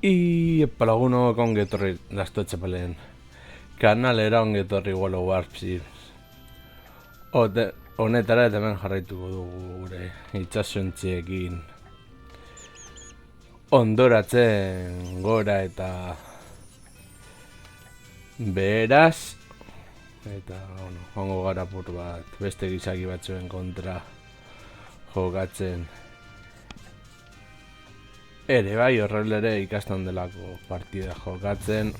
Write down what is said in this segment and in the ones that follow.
Iepa lagunok ongetorri Lastotxapeleen kanalera ongetorri World of Warcraft. Honetara eta hemen jarraituko dugu gure itxasontziekin ondoratzen gora eta beraz. Eta, hongo gara pur bat beste gizaki batzuen kontra jokatzen. Ere bai, horrelere ikasten delako partida jokatzen.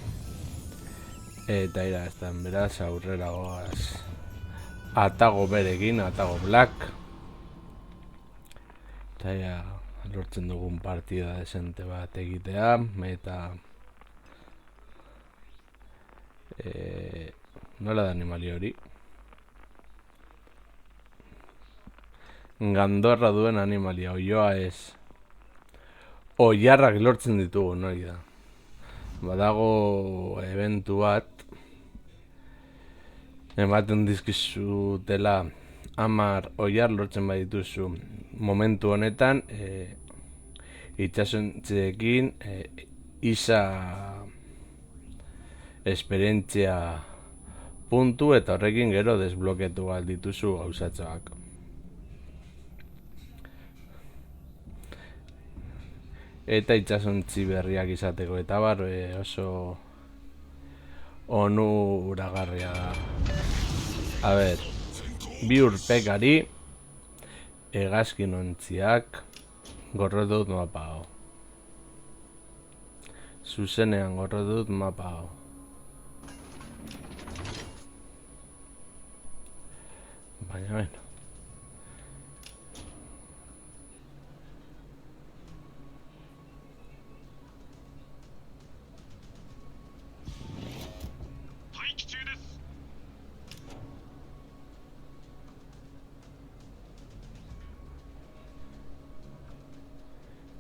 Eta irazten, beraz, aurrera goaz. Atago berekin, atago black. Eta ja, lortzen dugun partida desente bat egitea. Eta... nola da animali hori? Gandorra duen animalia, oioa ez. Oiarrak lortzen ditugu, hori da. Badago eventu bat ematen dizkizutela 10 oiar lortzen badituzu momentu honetan itxasontzeekin isa esperientzia puntu eta horrekin gero desblokeatu bat dituzu gauzatxoak. Eta itxasontzi berriak izateko eta bar oso onuragarria da. A ber, bi urpekari hegazkin ontziak gorrodut mapa hau. Zuzenean gorrodut mapa hau. Baina beno.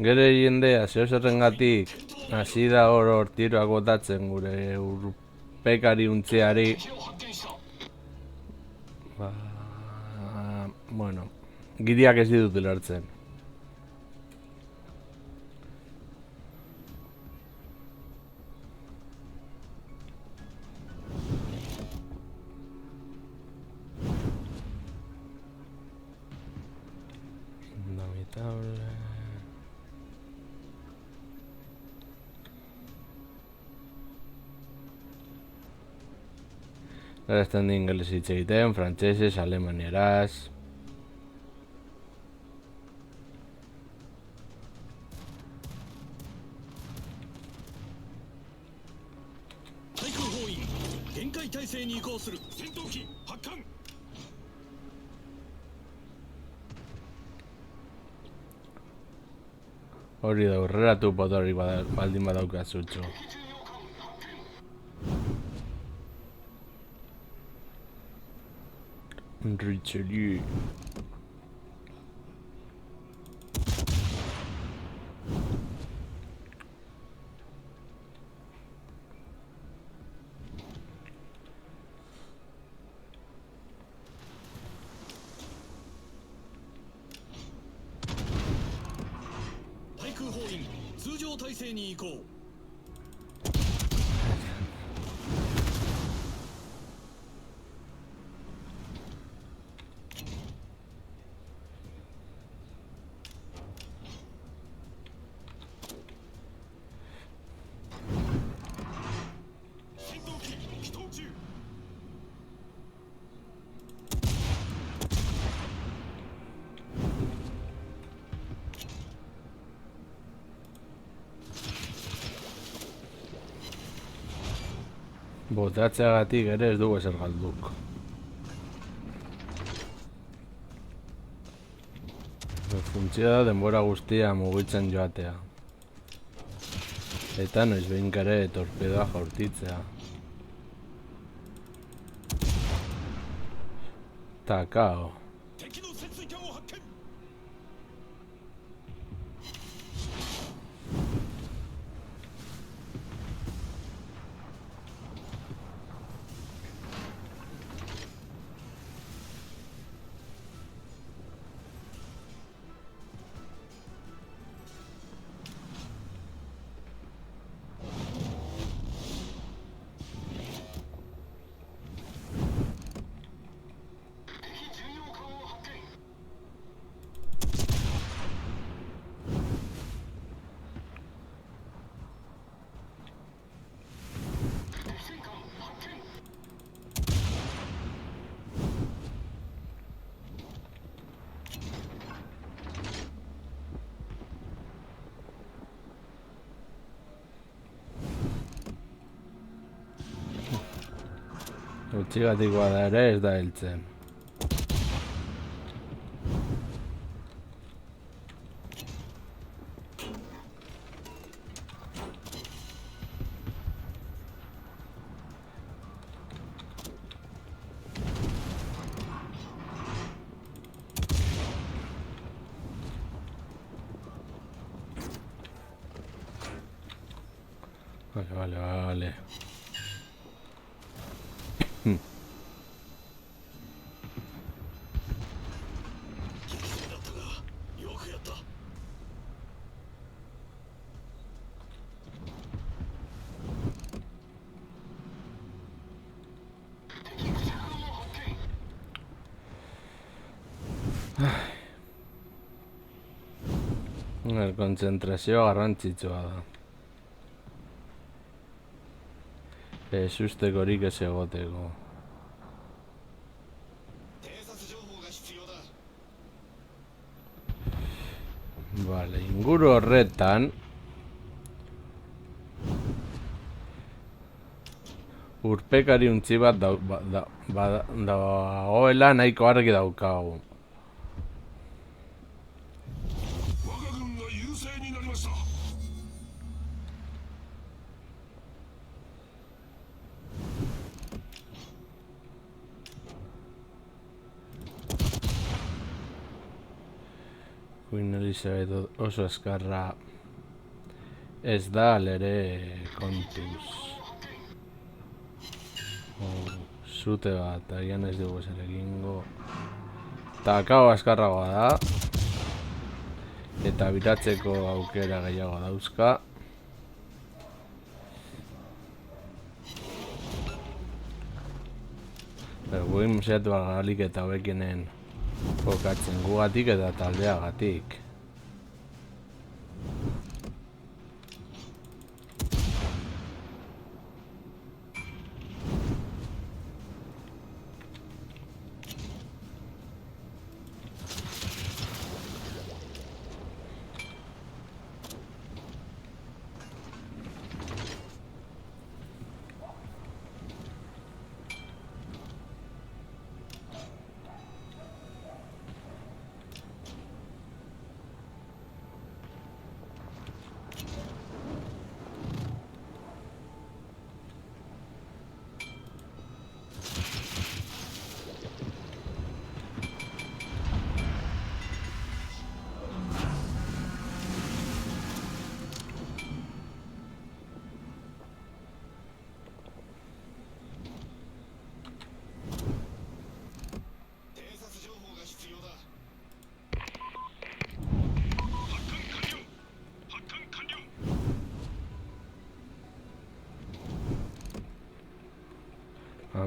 Gero jendea, zehozerrengatik hasi da hor tiroak botatzen gure urpekari untziari. Bueno, gideak ez ditut ulertzen. Indomitable. Gara estan di ingeles hitz egiten, frantseses, alemanieraz. Hori da, aurreratu potorik baldin badaukazutxo. Richelieu. Botatzeagatik ere ez dugu ezer galduk. Funtzioa da denbora guztia mugitzen joatea. Eta noiz behinkare torpedoa jaurtitzea. Takao. Utxigatik bada ere ez da heltzen. Vale. Kontzentrazioa garrantzitsua da. Sustekorik ez egoteko. Vale, inguru horretan urpekari untzi bat dagoela nahiko argi daukagu. Queen Elizabeth oso eskarra ez da alere kontuz. Zute bat, agian ez dugu zer egingo. Takao askarragoa da. Eta biratzeko aukera gehiago dauzka. Guin museatu agalik eta hobekinen jokatzen gugatik eta taldeagatik.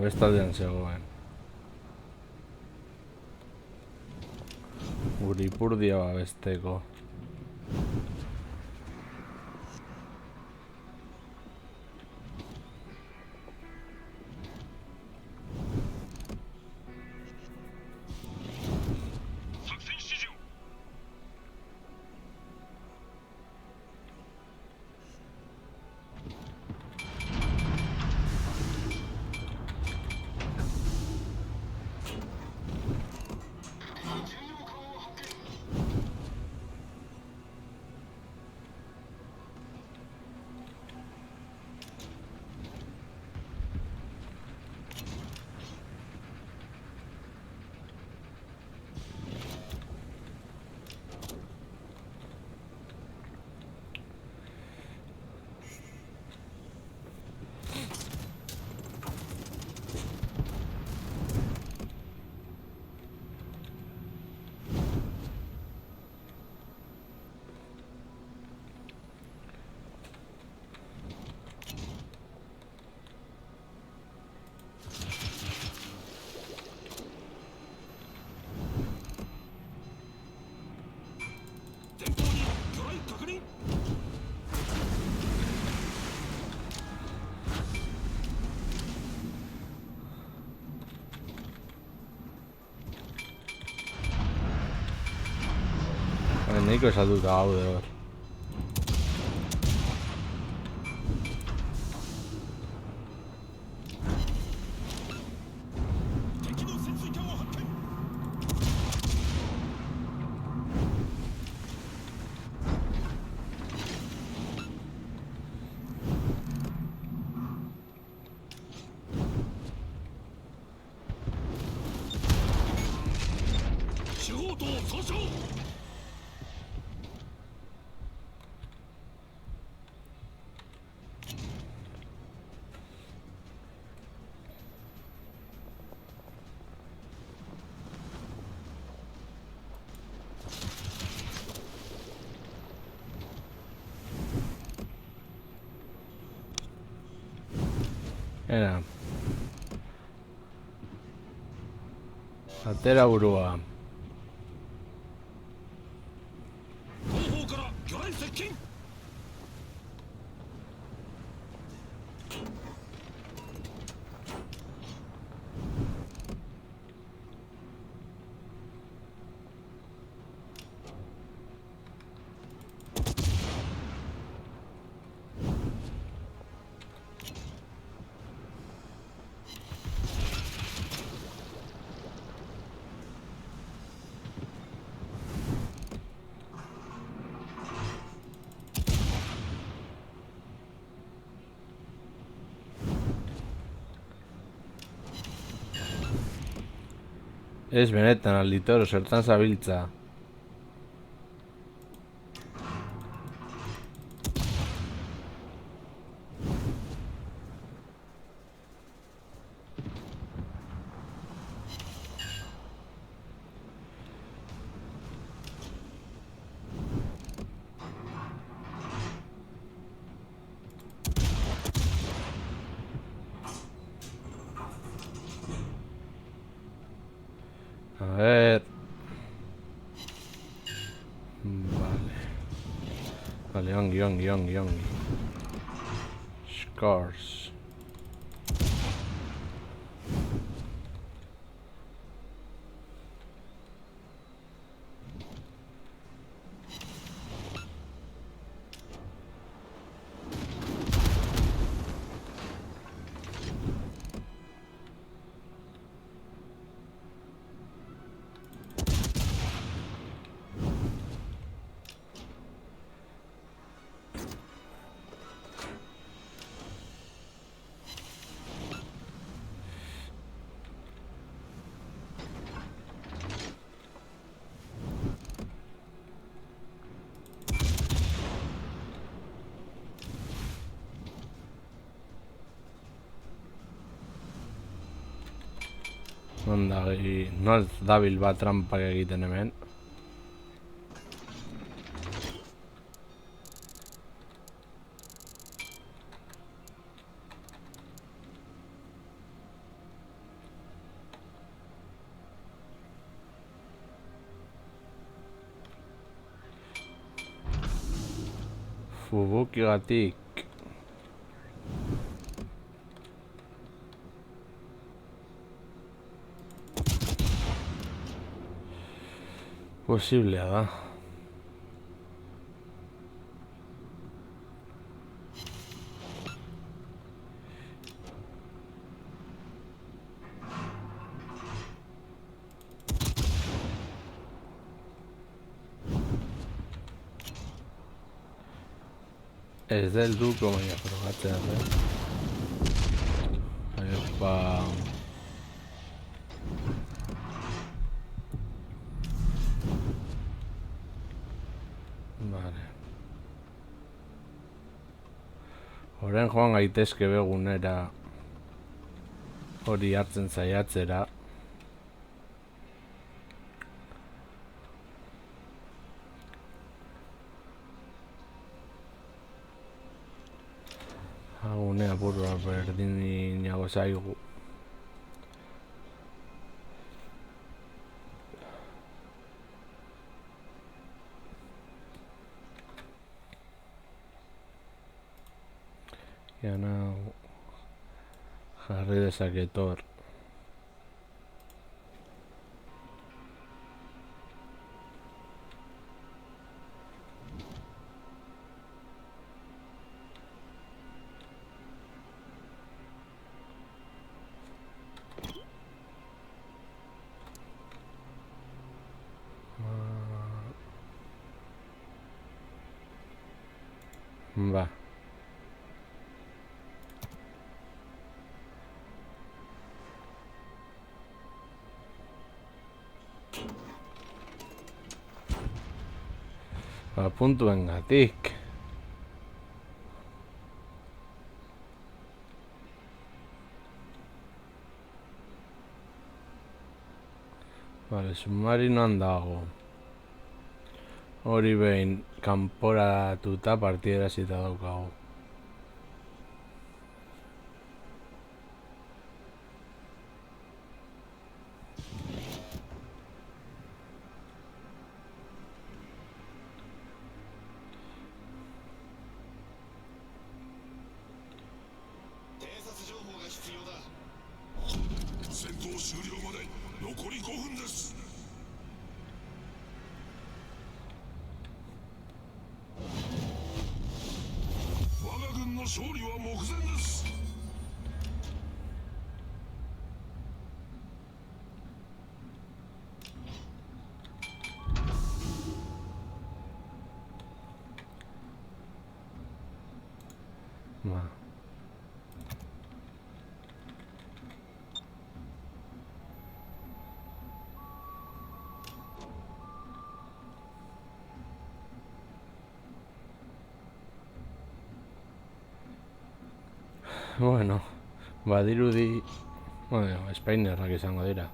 Bestaldean zegoen. Guri ipurdia babesteko. Nahiko esalduta gaude hor. Era. Atera burua. Ez benetan alditoro, zertan zabiltza. A ver. Vale. Vale, ongi. Scores. Onda, no dabil bat trampak egiten hemen. Fubuki-gatik. Posiblea da. Ez da helduko baina probatzea da. Epa. Vale. Horren joan gaitezke begunera hori hartzen saiatzera. Agunea burua berdinago zaigu. Yana jarri dezaket hor. Ba. Ba, puntuengatik. Vale, submarinoan dago. Hori behin kanporatuta partida hasita daukagu. 闘終了まで残り5分です。我が軍の勝利は目前です。まあbueno, badirudi, bueno, Spainerrak izango dira.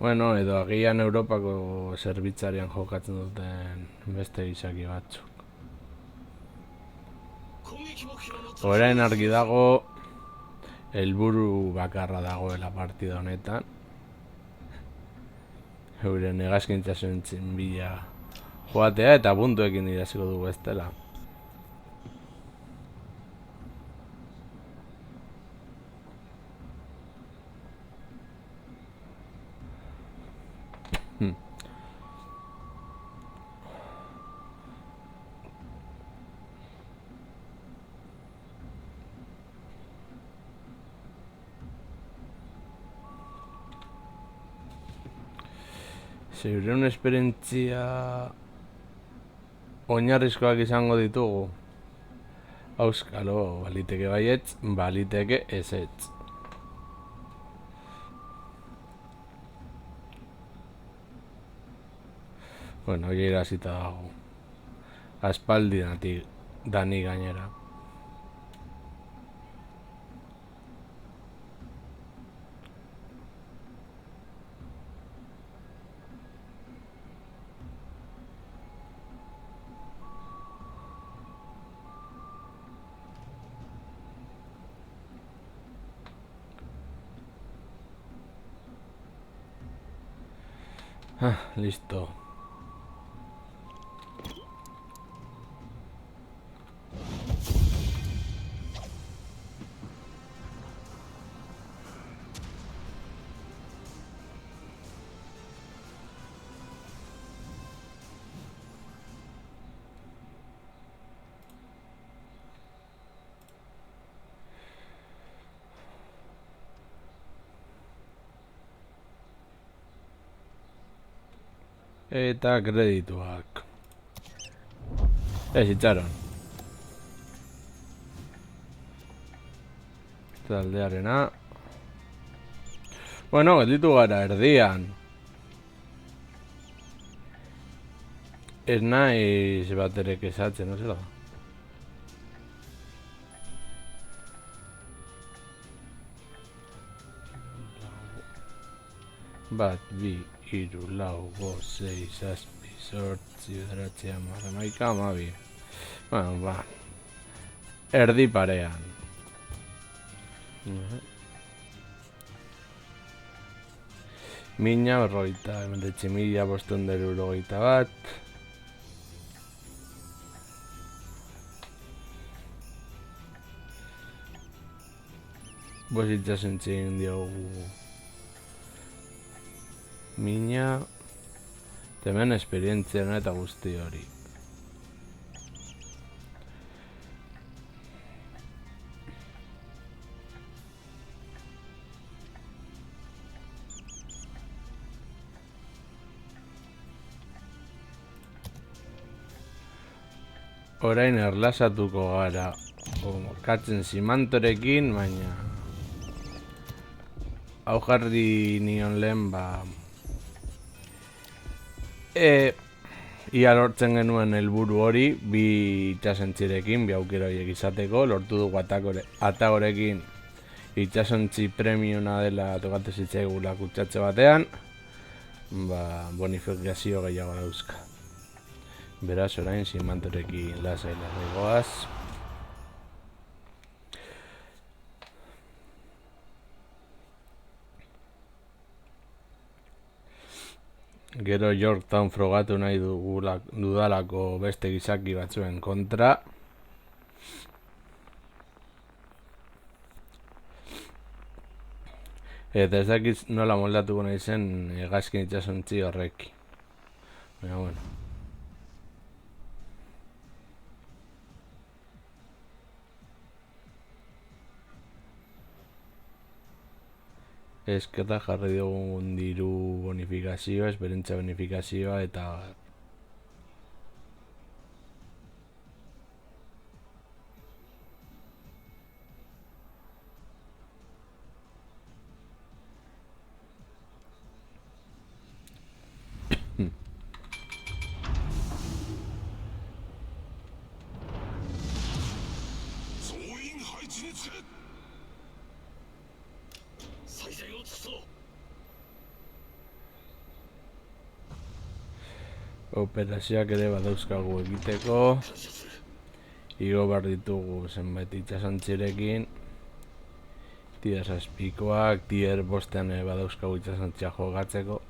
Bueno, edo agian Europako zerbitzarian jokatzen duten beste izaki batzuk. Orain argi dago helburu bakarra dagoela partida honetan. Euren hegazkintza zentzin bila joatea eta puntuekin iraziko dugu ez dela. Zeureun esperientzia oinarrizkoak izango ditugu. Auskalo, baliteke baietz, baliteke ezetz. Bueno, hori irazita dago. Aspaldi dani gainera. Listo. Eta kredituak. Ez itxaron. Taldearena. Bueno, gelditu gara erdian. Ez naiz baterek esatzen, no zela. Bat, bi, hiru, lau, bost, sei, zazpi, zortzi, bederatzi, hamar, hamaika, hamabi. Bueno, ba. Erdi parean. Mina berrogeita, ementetxe mila bostehun eurogeita bat. Bost itxasuntzien diogu mina. Hemen esperientzia eta guzti hori. Orain erlasatuko gara katzen simantorekin, baina hau jarri nion lehen ia lortzen genuen helburu hori bi itxasontzirekin, bi aukera horiek izateko, lortu dugu atagorekin itxasontzi premiuna dela tokatu zitzaigula kutsatze batean, bonifikazio gehiago dauzka. Beraz, orain simantorekin lasai goaz. Gero Yorktown frogatu nahi dudalako beste gizaki batzuen kontra. Eta ez dakit nola moldatuko nahi zen hegazkin itxasontzi horrek. Baina, bueno. Esketa jarri dugun diru bonifikazioa, esperentza bonifikazioa eta... Operazioak ere badauzkagu egiteko. Igo behar ditugu zenbait itxasontzirekin. Tier 6koak, tier 5ean badauzkagu itxasontzia jogatzeko.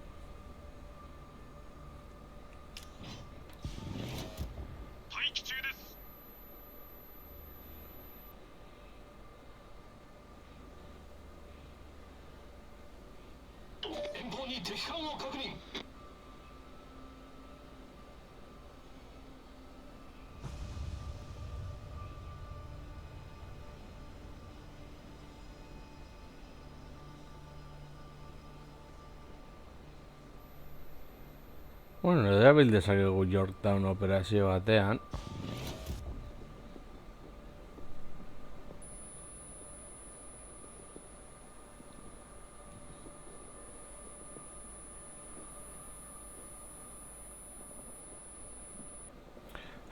Bueno, erabil dezakegu Yorktown operazio batean.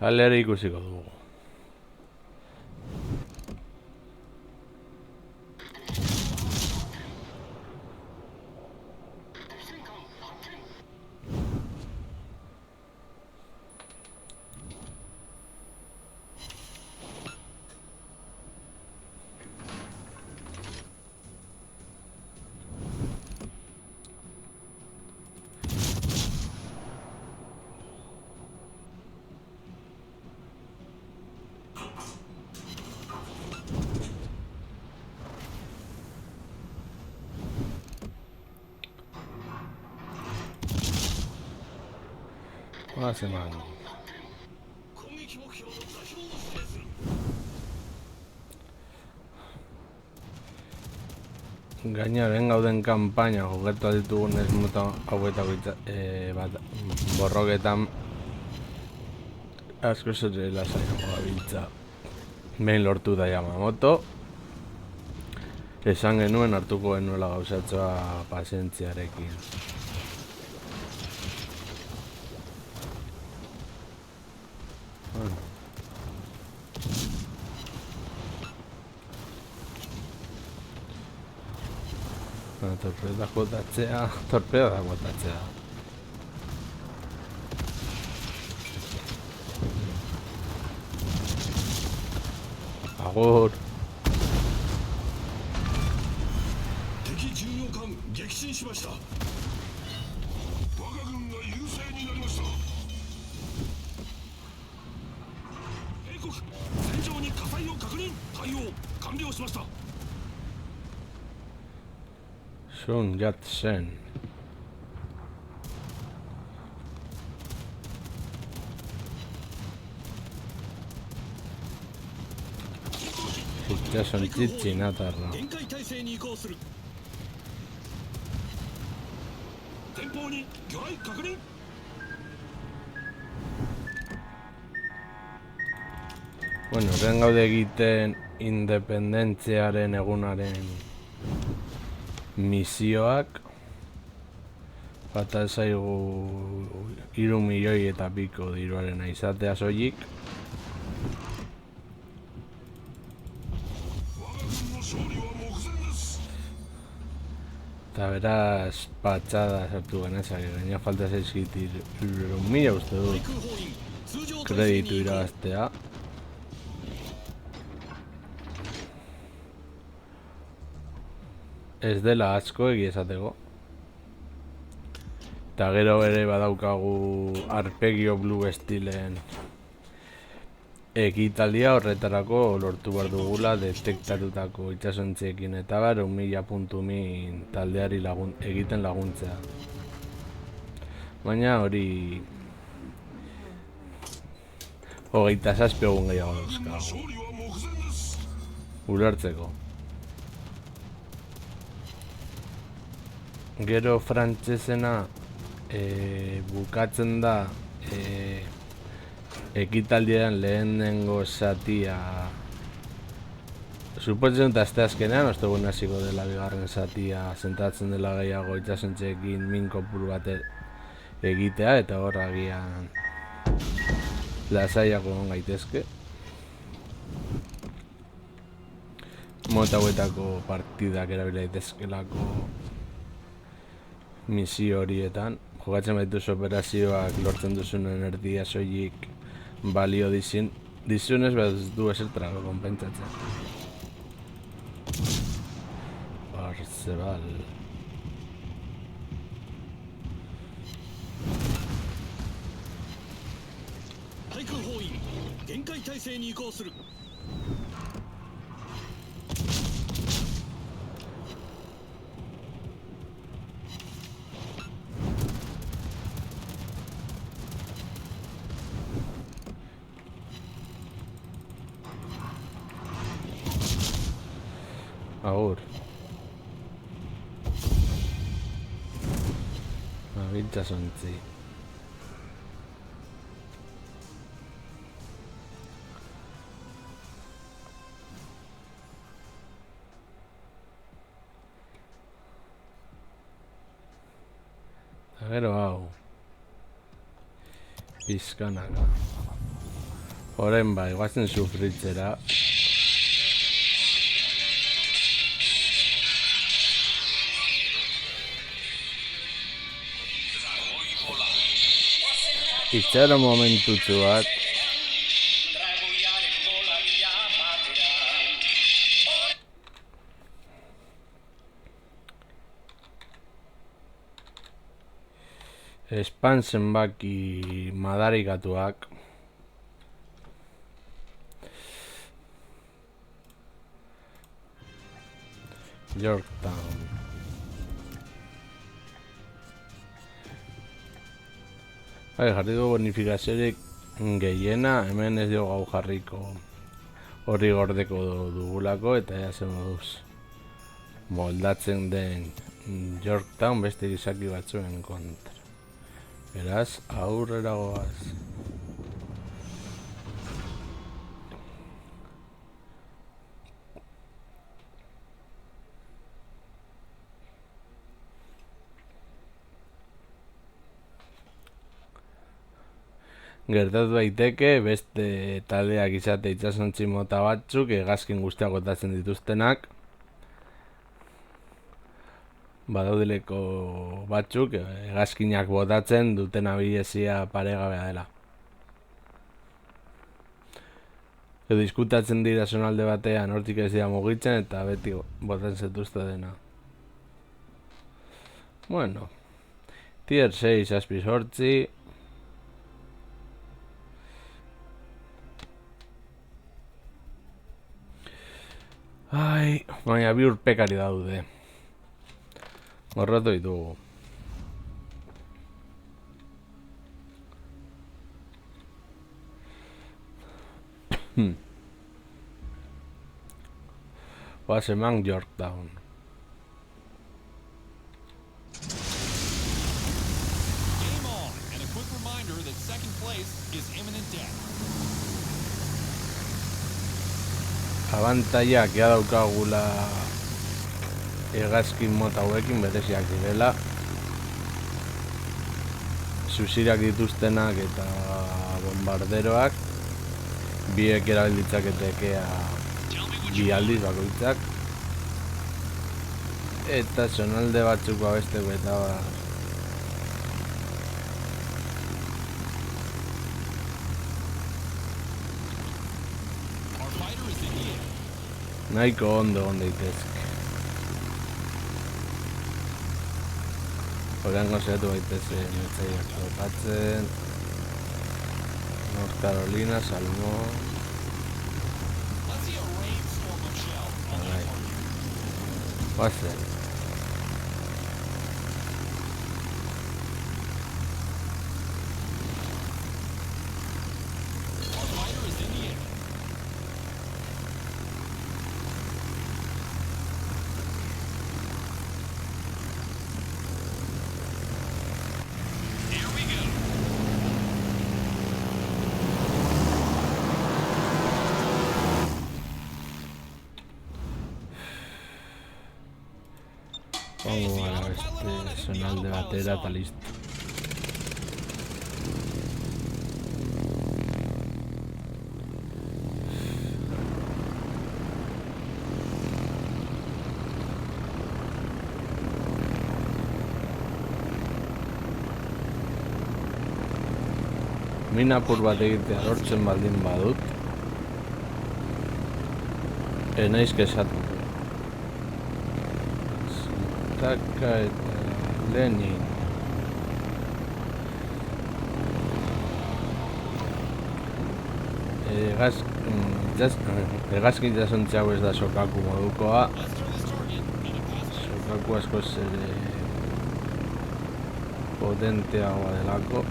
Halera ikusiko dugu. Eman. Gainaren gauden kanpaina jogetu ditugun ez mota hauetako borroketan asko zure lasaiago gabiltza. Behin lortu da Yamamoto. Esan genuen hartuko genuela gauzatzoa pazientziarekin. Torpeda da botatzea. Agur. 敵巡洋艦撃沈しました。我が軍が優勢になりました。英国戦場に火災を確認。対応完了しました。 Sun Yat-sen. Itxasontzi txinatarra. 前方に魚雷確認。 Bueno, horren gaude egiten independentziaren egunaren misioak. Bata zaigu 3 milioi eta piko diruaren izatea soilik. Eta beraz, patxada sartu genezak, gaina falta zaizkit 3.000 uste dut kreditu irabaztea. Ez dela asko egia esateko. Eta gero ere badaukagu Arpeggio Blue Steelen ekitaldia horretarako lortu behar dugula detektatutako itsasontziekin eta bar 1000 puntu min taldeari egiten laguntzea. Baina hori 27 egun gehiago dauzkagu. 勝利は目前です。 Ulertzeko. Gero frantsesena bukatzen da ekitaldiaren lehenengo zatia. Supotzen dut asteazkenean, ostegun hasiko dela bigarren zatia, zentratzen dela gehiago itsasontzeekin min kopuru bat egitea eta hor agian lasaiago egon gaitezke. Mota hauetako partidak erabili daitezkelako misio horietan. Jokatzen baituz operazioak lortzen duzunen erdia soilik balio dizunez, bat ez du esertarako konpentsatzen. Parzival. 対空砲員限界態勢に移行する。 Agur. Itsasontzi. Gero hau. Pizkanaka. Orain bai, guazen sufritzera. Itxaro momentutxu bat. Spam zenbaki madarikatuak. Yorktown. Jarri du bonifikaziorik gehiena, hemen ez dugu hau jarriko hori gordeko dugulako eta ea zen moduz moldatzen den Yorktown beste gizaki batzuen kontra. Beraz, aurrera goaz. Gertatu daiteke beste taldeak izate itsasontzi mota batzuk hegazkin guztiak botatzen dituztenak. Badaudeleko batzuk hegazkinak botatzen duten abilezia paregabea dela. Edo diskutatzen dira zonalde batean hortik ez dira mugitzen eta beti botatzen zetuzte dena. Bueno, tier 6 azpi sortzi. Ai, baina bi urpekari daude. Gorrotu ditugu. Oaz eman Yorktown. Game on, and a quick reminder that second place is imminent death. Abantaiak ea daukagula hegazkin mota hauekin bereziak direla. Susirak dituztenak eta bombarderoak biek erabilditzaketeke bi aldiz bakoitzak. Eta zonalde batzuk babesteko eta nahiko ondo daitezke. Horrengo zehatu baitezen etzaiak topatzen. North Carolina, Salmon. Guazen. Joango gara beste zonalde batera eta listo. Minapur bat egitea lortzen baldin badut, naiz kesatu. Zintaka eta Lenin. Hegazkin jasontze hau ez da sokaku modukoa. Sokaku askoz ere potenteagoa delako.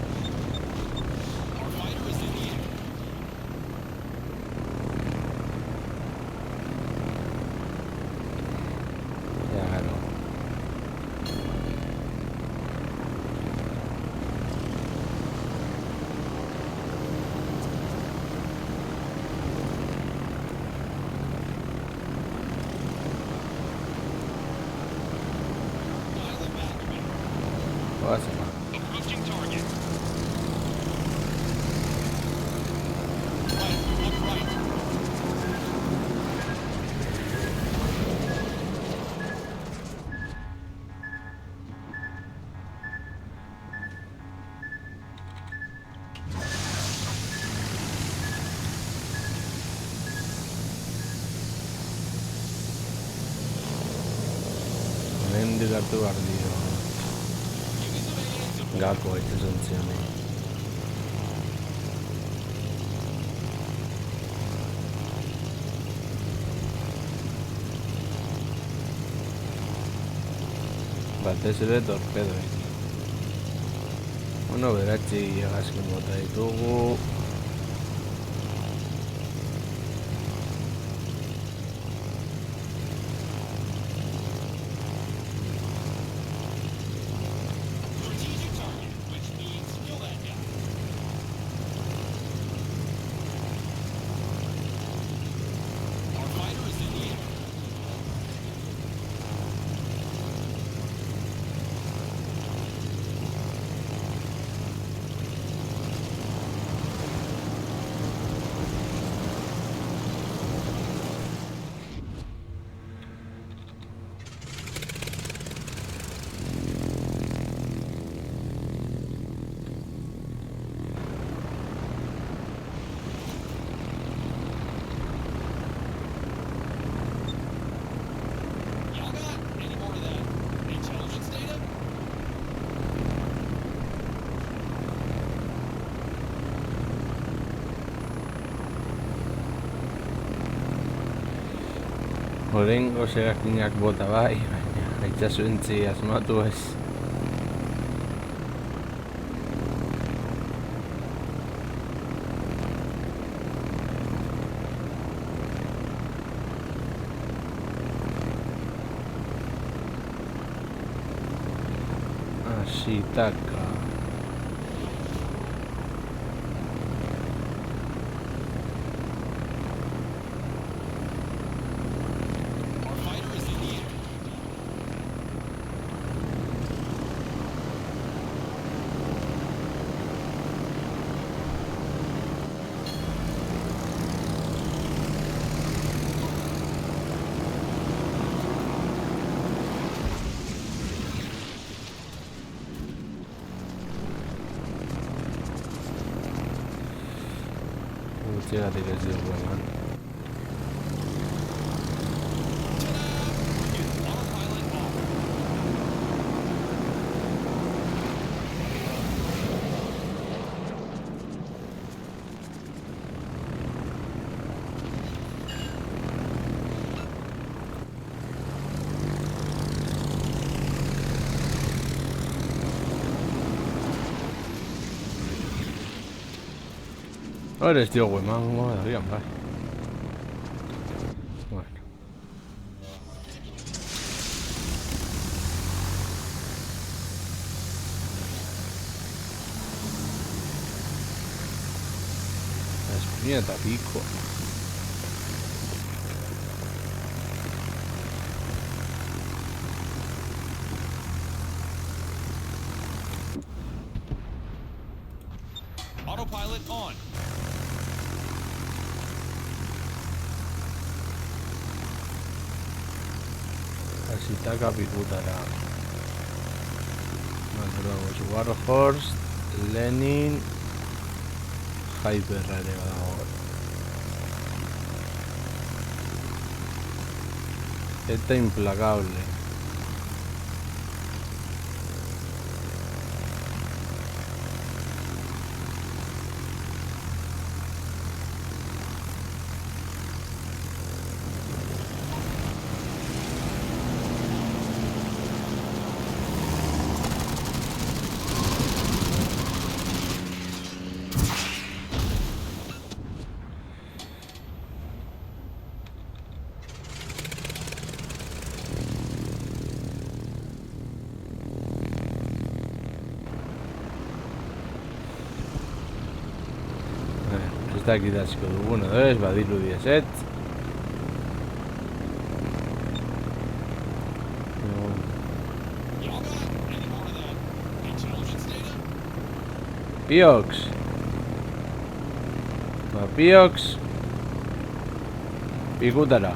Approaching target. Hemendik hartu behar dio gako itxasontzi honi. Batez ere torpedoi. Bueno, beratzi hegazkin bota ditugu. Horrengo hegazkinak bota bai, baina itxasontzi asmatu ez. Ashitaka. Gutxigatik ez dugu eman. Hora ez diogu emango dagian, bai. Bueno. Espina eta piko. Autopilot on. Hasitaka pikutara. Manduramos Warhorse, Lenin, Hyper ere badago. Eta Implacable. Ez dakit asko dugun edo ez, badirudi ezetz. Y'all got any more of that intelligence data? Piox. Ba, Piox. Pikutara.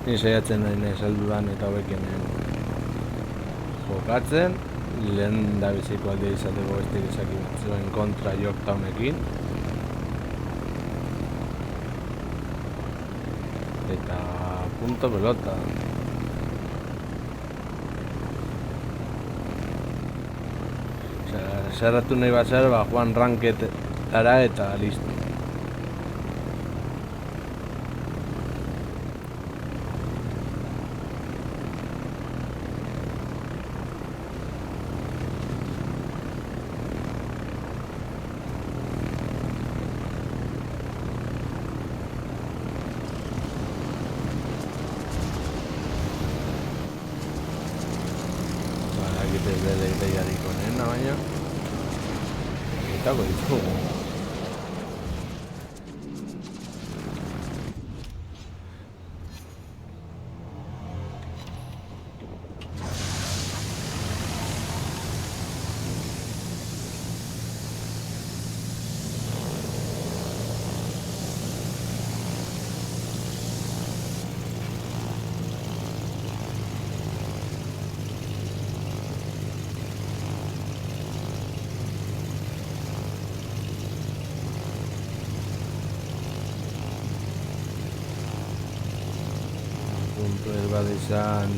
Ni saiatzen nahi nahi saldudan eta hobekien jokatzen. Lehen da biziko alde izateko beste izaki batzuen kontra Yorktownekin. Eta punto pelota. Zerratu nahi bat zer, ba, joan ranketara eta listo. Bakite bere ideiarik onena baina etako ditugu. Punto ez bat izan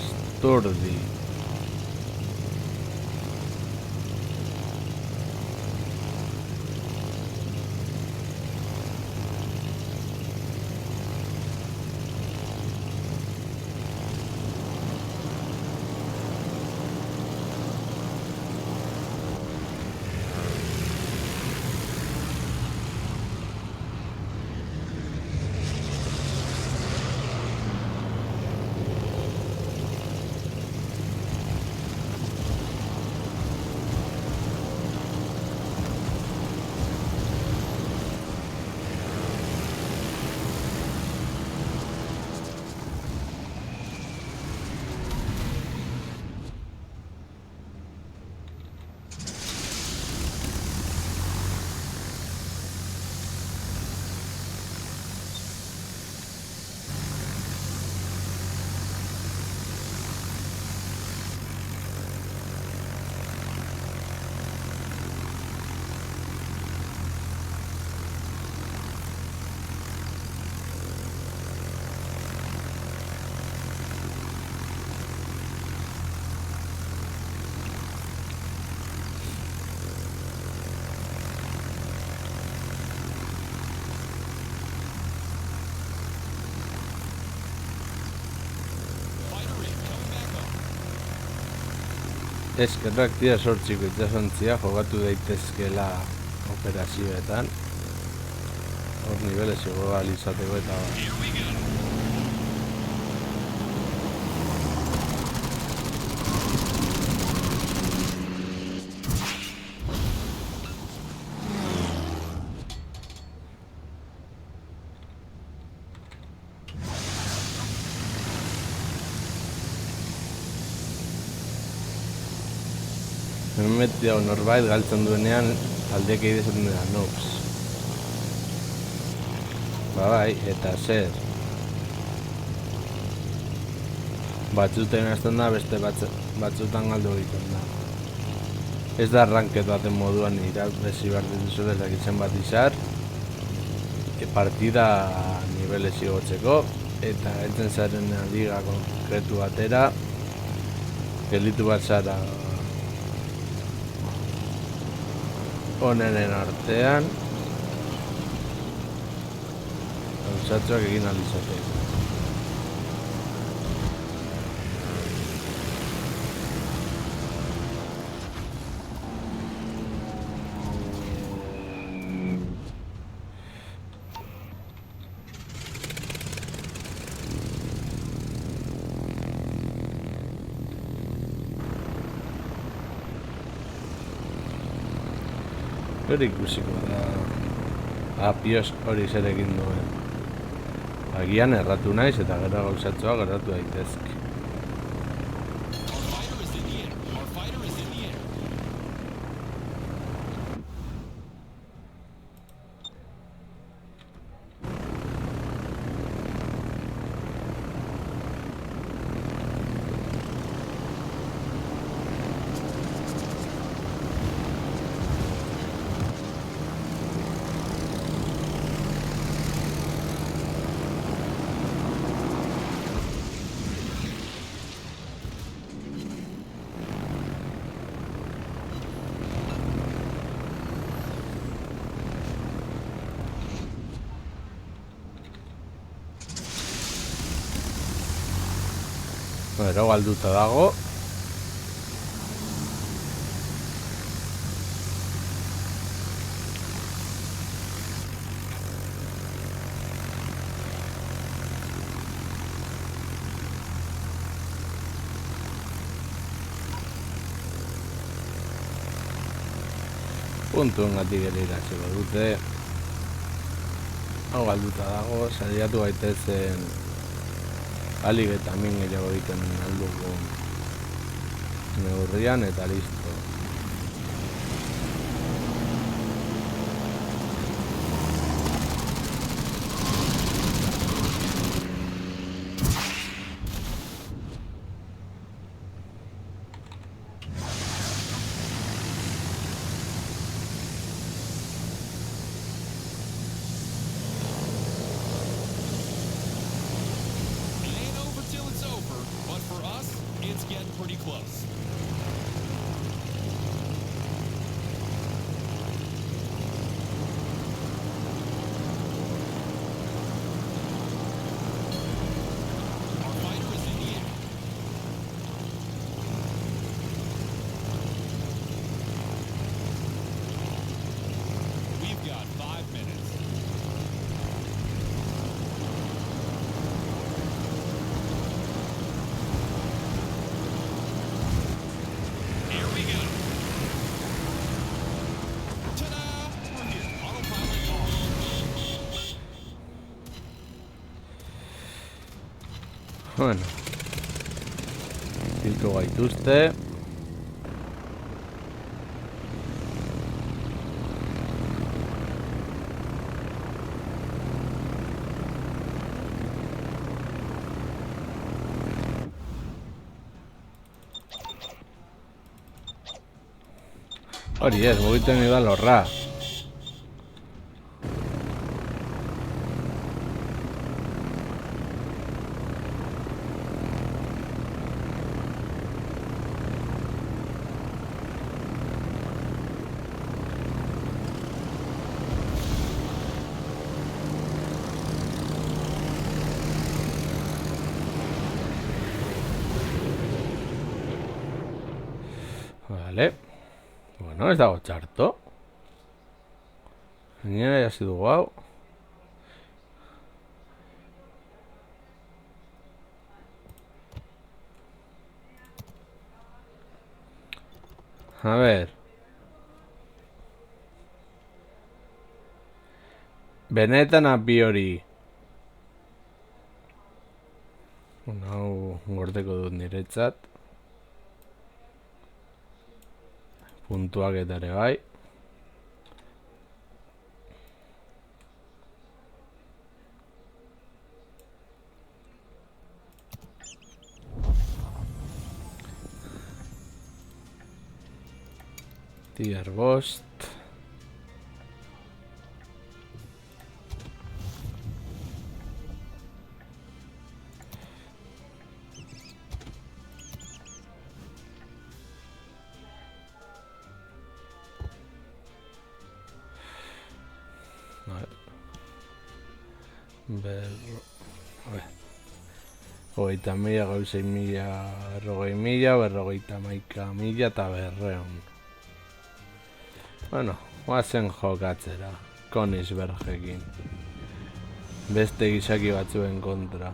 Sturdy. Eskerrak dira 8ko itsasontzia jokatu daitezkela operazioetan. Hor niveles igo ahal izateko eta beti hau norbait galtzen duenean aldeke izaten dira noobs. Bai, eta zer. Batzuten hasten da, beste batzutan galdu egiten da. Ez da ranked baten moduan irabezi behar dituzula ezakitzen bat izar. Partida niveles igotzeko, eta heltzen zaren liga konkretu batera. Gelditu bat zara onenen artean gauzatxoak egin ahal izateko. Hori ikusiko da Apios hori zer egin duen. Agian erratu naiz eta gero gauzatxoa geratu daitezke. Gero galduta dago. Puntuengatik ere irasiko dute. Hau galduta dago, saliatu gaitezen alik eta min gehiago egiten aldugu neurrian eta listo. Bueno, hilko gaituzte. Hori ez, mugiten da lorra. Vale. Bueno, ez dago txarto. Gainera jasi dugu hau. A ver. Benetan api hori. Hau gordeko dut niretzat. Puntuak eta ere bai. Tier bost. Hogeita mila, gauzei mila, berrogei mila, berrogeita maika mila eta berreun. Bueno, guazen jokatzera, Königsbergekin. Beste gizaki batzuen kontra.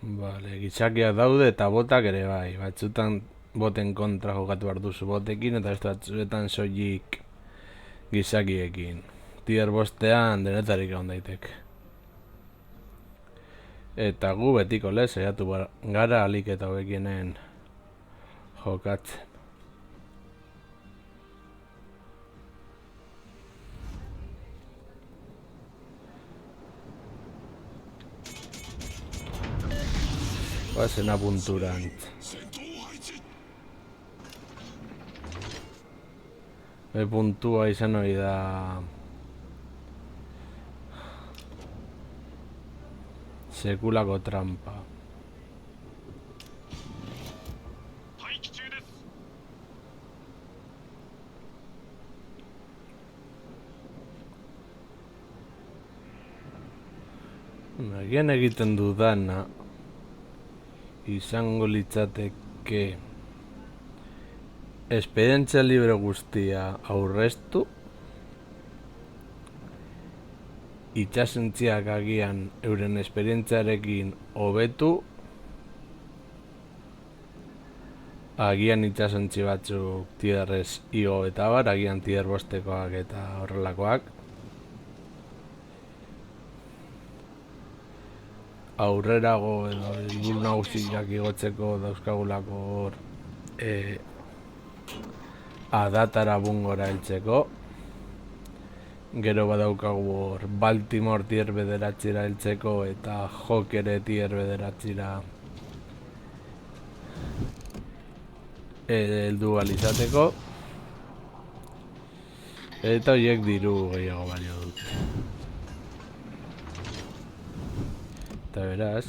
Vale, gizakiak daude eta botak ere bai. Batzutan boten kontra jokatu behar duzu botekin eta beste batzuetan soilik gizakiekin. Tier bostean denetarik egon daiteke. Eta gu betiko lez, saiatu gara alik eta hobekienen jokatzen. Guazen apunturant. Puntua izan hori da... sekulako trampa. Agian egiten dudana izango litzateke esperientzia libre guztia aurreztu, itsasentziak agian euren esperientziarekin hobetu, agian itsasentzi batzuk tierrez igo eta bar, agian tier bostekoak eta horrelakoak. Aurrerago edo helburu nagusiak igotzeko dauzkagulako hor adatara bungora heltzeko. Gero badaukagu hor Baltimore tier bederatzira heltzeko eta Jokere tier bederatzira heldu izateko. Eta horiek diru gehiago balio dut. Eta beraz,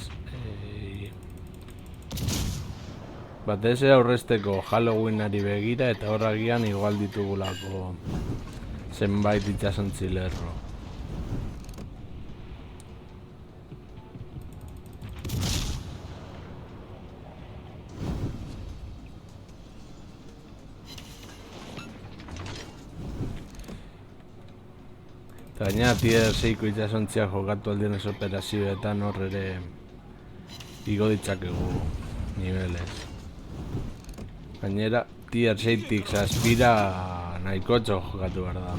batez aurrezteko Halloweenari begira eta horragian igual ditugulako zenbait itsasontzi lerro. Eta gaina tier 6ko itsasontziak jokatu aldien operazioetan hor ere igo ditzakegu nivelez. Gainera tier 6tik zazpira nahikotxo jokatu behar da.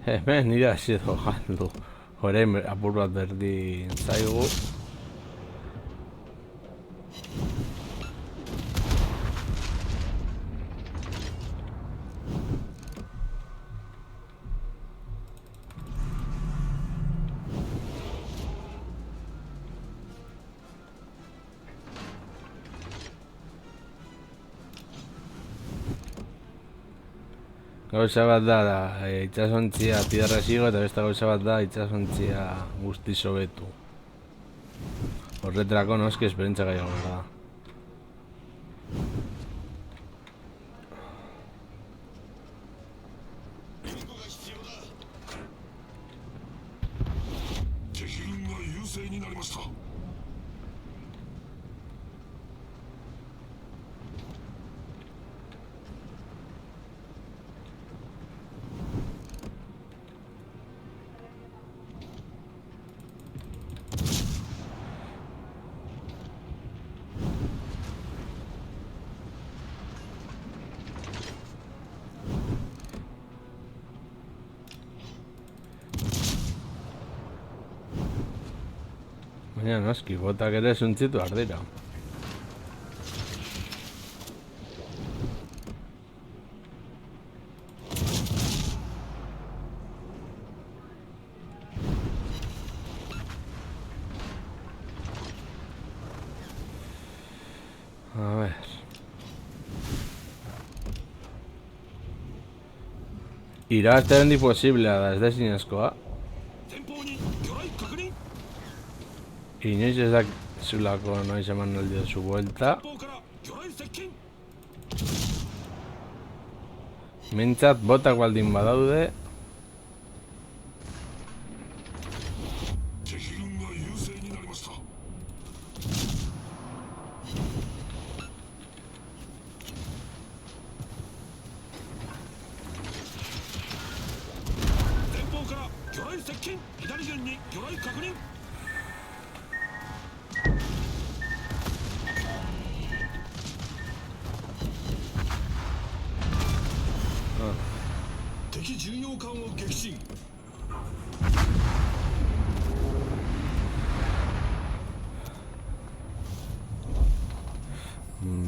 Hemen nire hasi edo galdu. Horein apur bat berdin zaigu. Gauza bat da itsasontzia tiarra zigo eta beste gauza bat da itsasontzia guzti sobetu. Horretarako noski esperientzia gehiago da. Baina noski, botak ere zuntzitu ardira. A ver. Irabaztearen diposiblea da, ez da ezinezkoa. Inoiz ez da zulako noiz eman aldi da zu vuelta. Mintzat botak baldin badaude.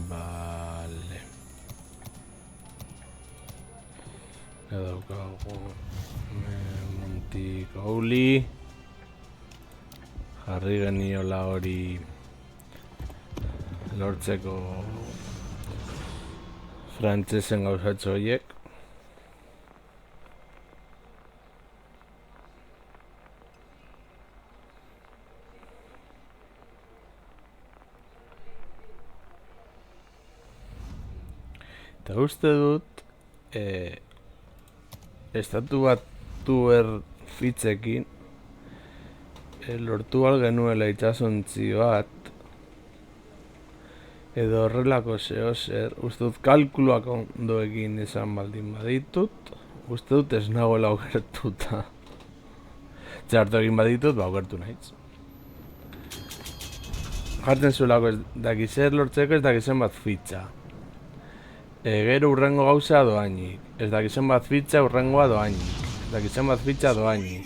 Vale. Daukagu Montik Ouli. Jarri geniola hori lortzeko frantsesen gauzatxo horiek. Eta uste dut estatu batuer fitzekin lortu algenuela itsasontzi bat edo horrelako zehozer, uste dut kalkuluak ondo egin izan baldin baditut, uste dut ez nagoela aukertuta. Txartu egin baditut, aukertu naiz. Jartzen zuelako ez dakizer lortzeko ez dakizen bat fitxa. Gero urrengo gauza doainik. Ez dakizen bat fitxa urrengoa doainik. Ez dakizen bat fitxa doainik.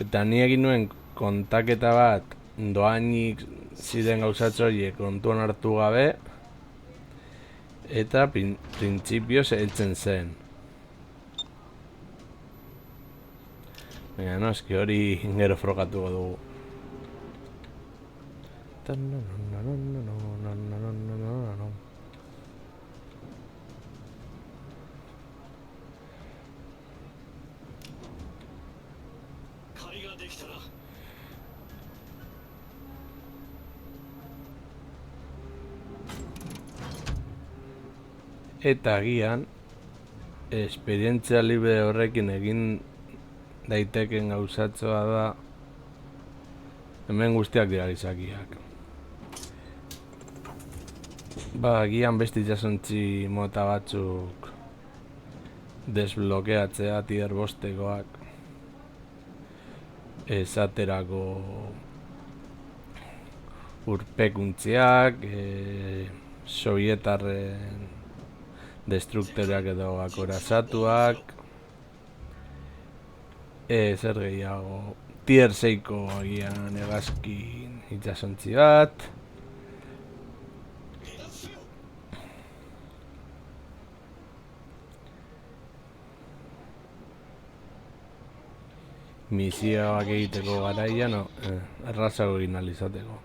Eta ni egin nuen kontaketa bat doainik ziren gauzatxo horiek kontuan hartu gabe. Eta printzipioz heltzen zen. Baina noski hori gero frogatuko dugu. Eta agian esperientzia libre horrekin egin daiteken gauzatxoa da hemen guztiak dira gizakiak. Ba, agian beste itsasontzi mota batzuk desblokeatzea tier bostekoak esaterako urpekuntziak, sovietarren destruktoreak edo akorazatuak, zer gehiago, tier 6ko agian hegazkin itsasontzi bat. Misioak egiteko garaian, errazago egin ahal izateko.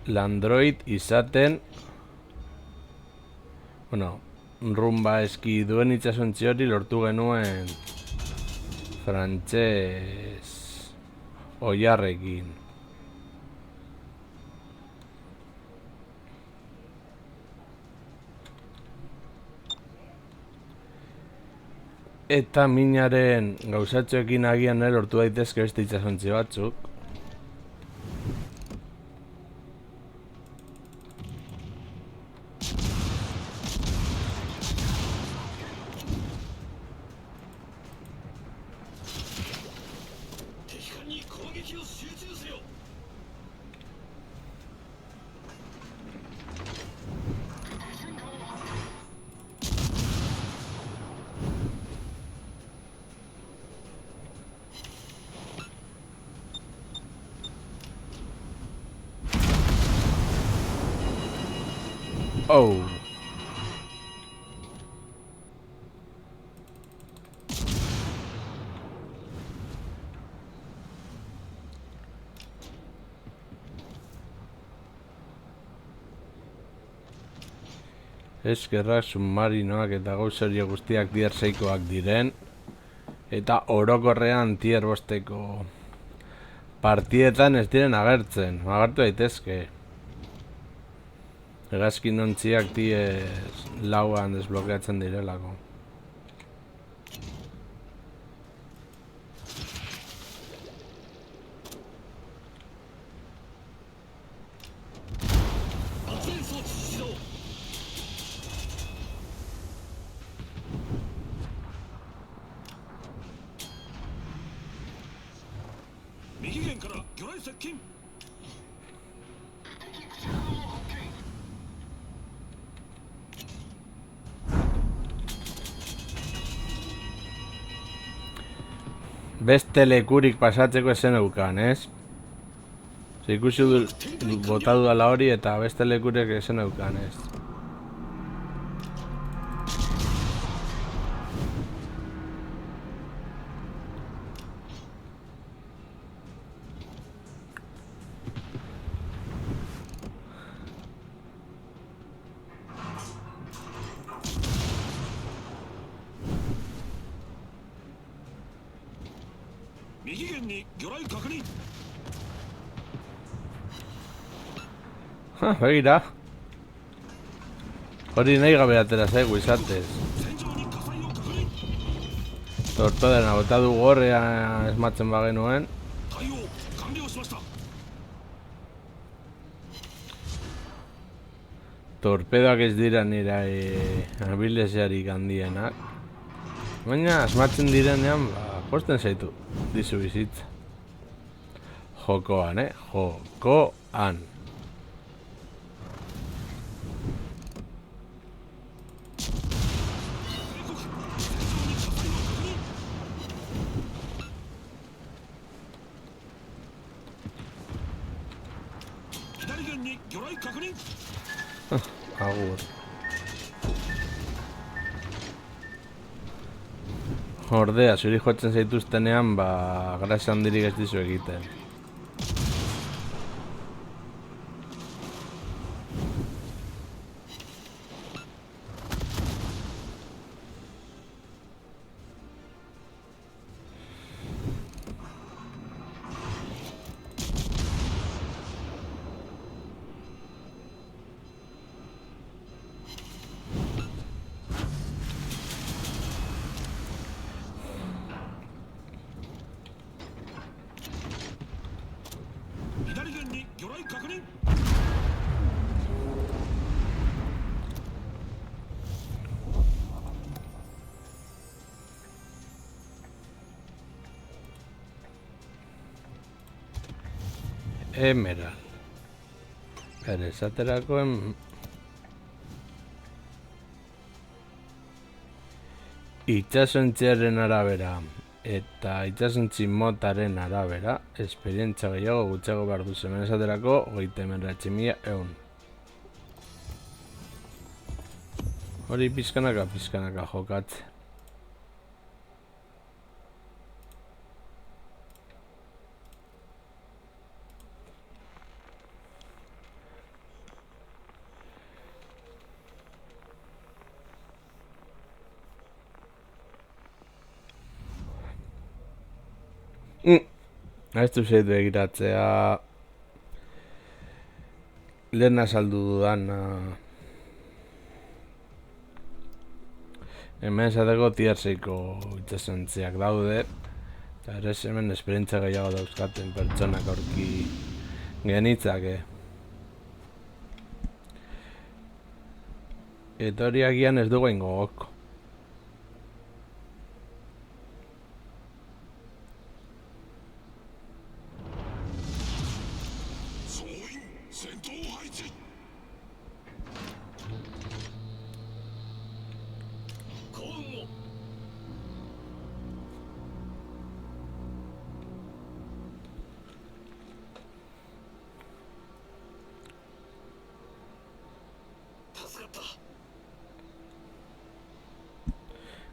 landroid izaten, bueno, rumba eski duen itsasontzi hori lortu genuen frantses oiarrekin. Eta minaren gauzatxoekin agian lortu daitezke beste itsasontzi batzuk. Oh. Eskerrak submarinoak eta gauzario guztiak tier 6koak diren. Eta orokorrean tier 5ko partietan ez diren agertzen. Agertu daitezke. Hegazkin ontziak tier 4an desblokeatzen direlako. Beste lekurik pasatzeko esen eukan, ez? Ikusi bota dudala hori eta beste lekurik esen eukan, ez? Begira. Hori nahi gabe atera zaigu izatez. Torpedena bota du gorrea esmatzen bagenuen. Torpedoak ez dira nire abileziarik handienak. Baina asmatzen direnean, posten zaitu dizu bizitza. Jokoan, jokoan. Agur. Ordea, zuri jotzen zaituztenean, grazia handirik ez dizu egiten. Emerald. Bere, esaterako itsasontziaren arabera eta itsasontzi motaren arabera esperientzia gehiago gutxago behar duzu. Hemen esaterako 39.100. Hori pizkanaka jokatze. Ez du zeit begiratzea lehen azaldu dudana. Hemen esateko tier 6ko itsasontziak daude. Eta ere hemen esperientzia gehiago dauzkaten pertsonak aurki genitzake. Eta hori agian ez dugu ingogoko.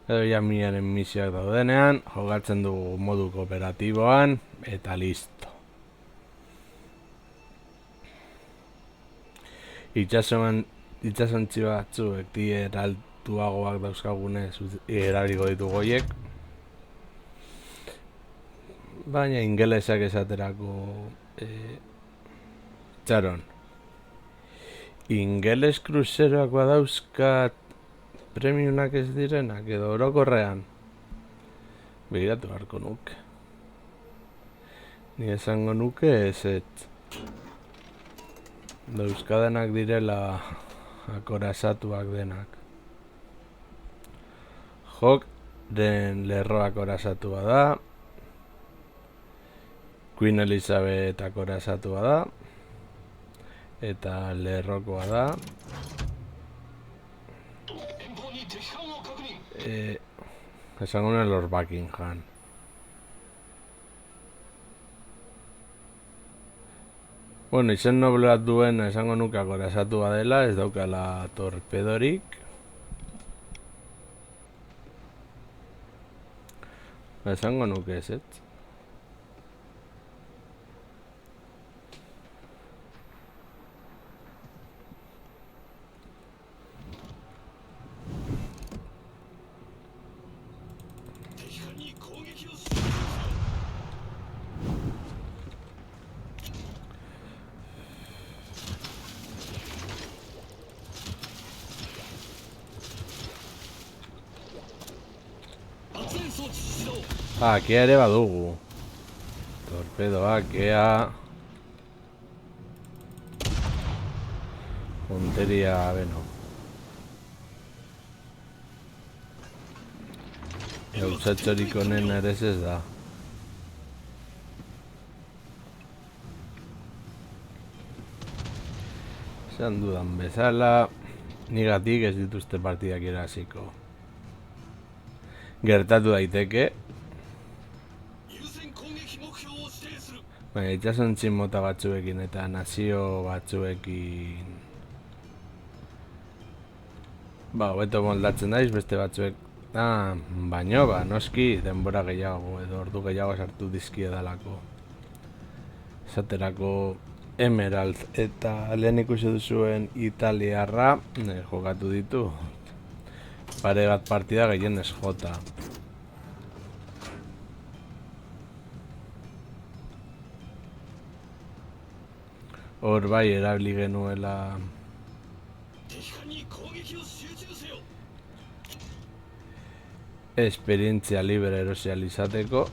Edo Yamiaren misioak daudenean, jogatzen dugu modu kooperatiboan, eta listo. Itsasontzi batzuek tier altuagoak dauzkagunez erabiliko ditugu horiek. Baina ingelesak esaterako txaron. Ingeles kruzeroak badauzkat premiunak ez direnak edo orokorrean. Begiratu beharko nuke. Ni esango nuke ezetz. Dauzkadenak direla akorazatuak denak. Jokren lerroa akorazatua da. Queen Elizabeth akorazatua da. Eta lerrokoa da. Esango nuen Lord Buckingham. Bueno, izen noble bat duen esango nuke akorazatua dela, ez daukala torpedorik. Esango nuke ezetz. Kea ere badugu. Torpedoak, kea. Punteria, beno. Gauzatxorik honen ere ez da. Esan dudan bezala, nigatik ez dituzte partidak irasiko. Gertatu daiteke. Baina itsasontzi mota batzuekin eta nazio batzuekin hobeto moldatzen daiz, beste batzuek baino, noski denbora gehiago edo ordu gehiago sartu dizkiedalako. Esaterako Emerald eta lehen ikusi duzuen italiarra jokatu ditu. Pare bat partida gehienez jota. Hor bai erabili genuela esperientzia libre erosial izateko.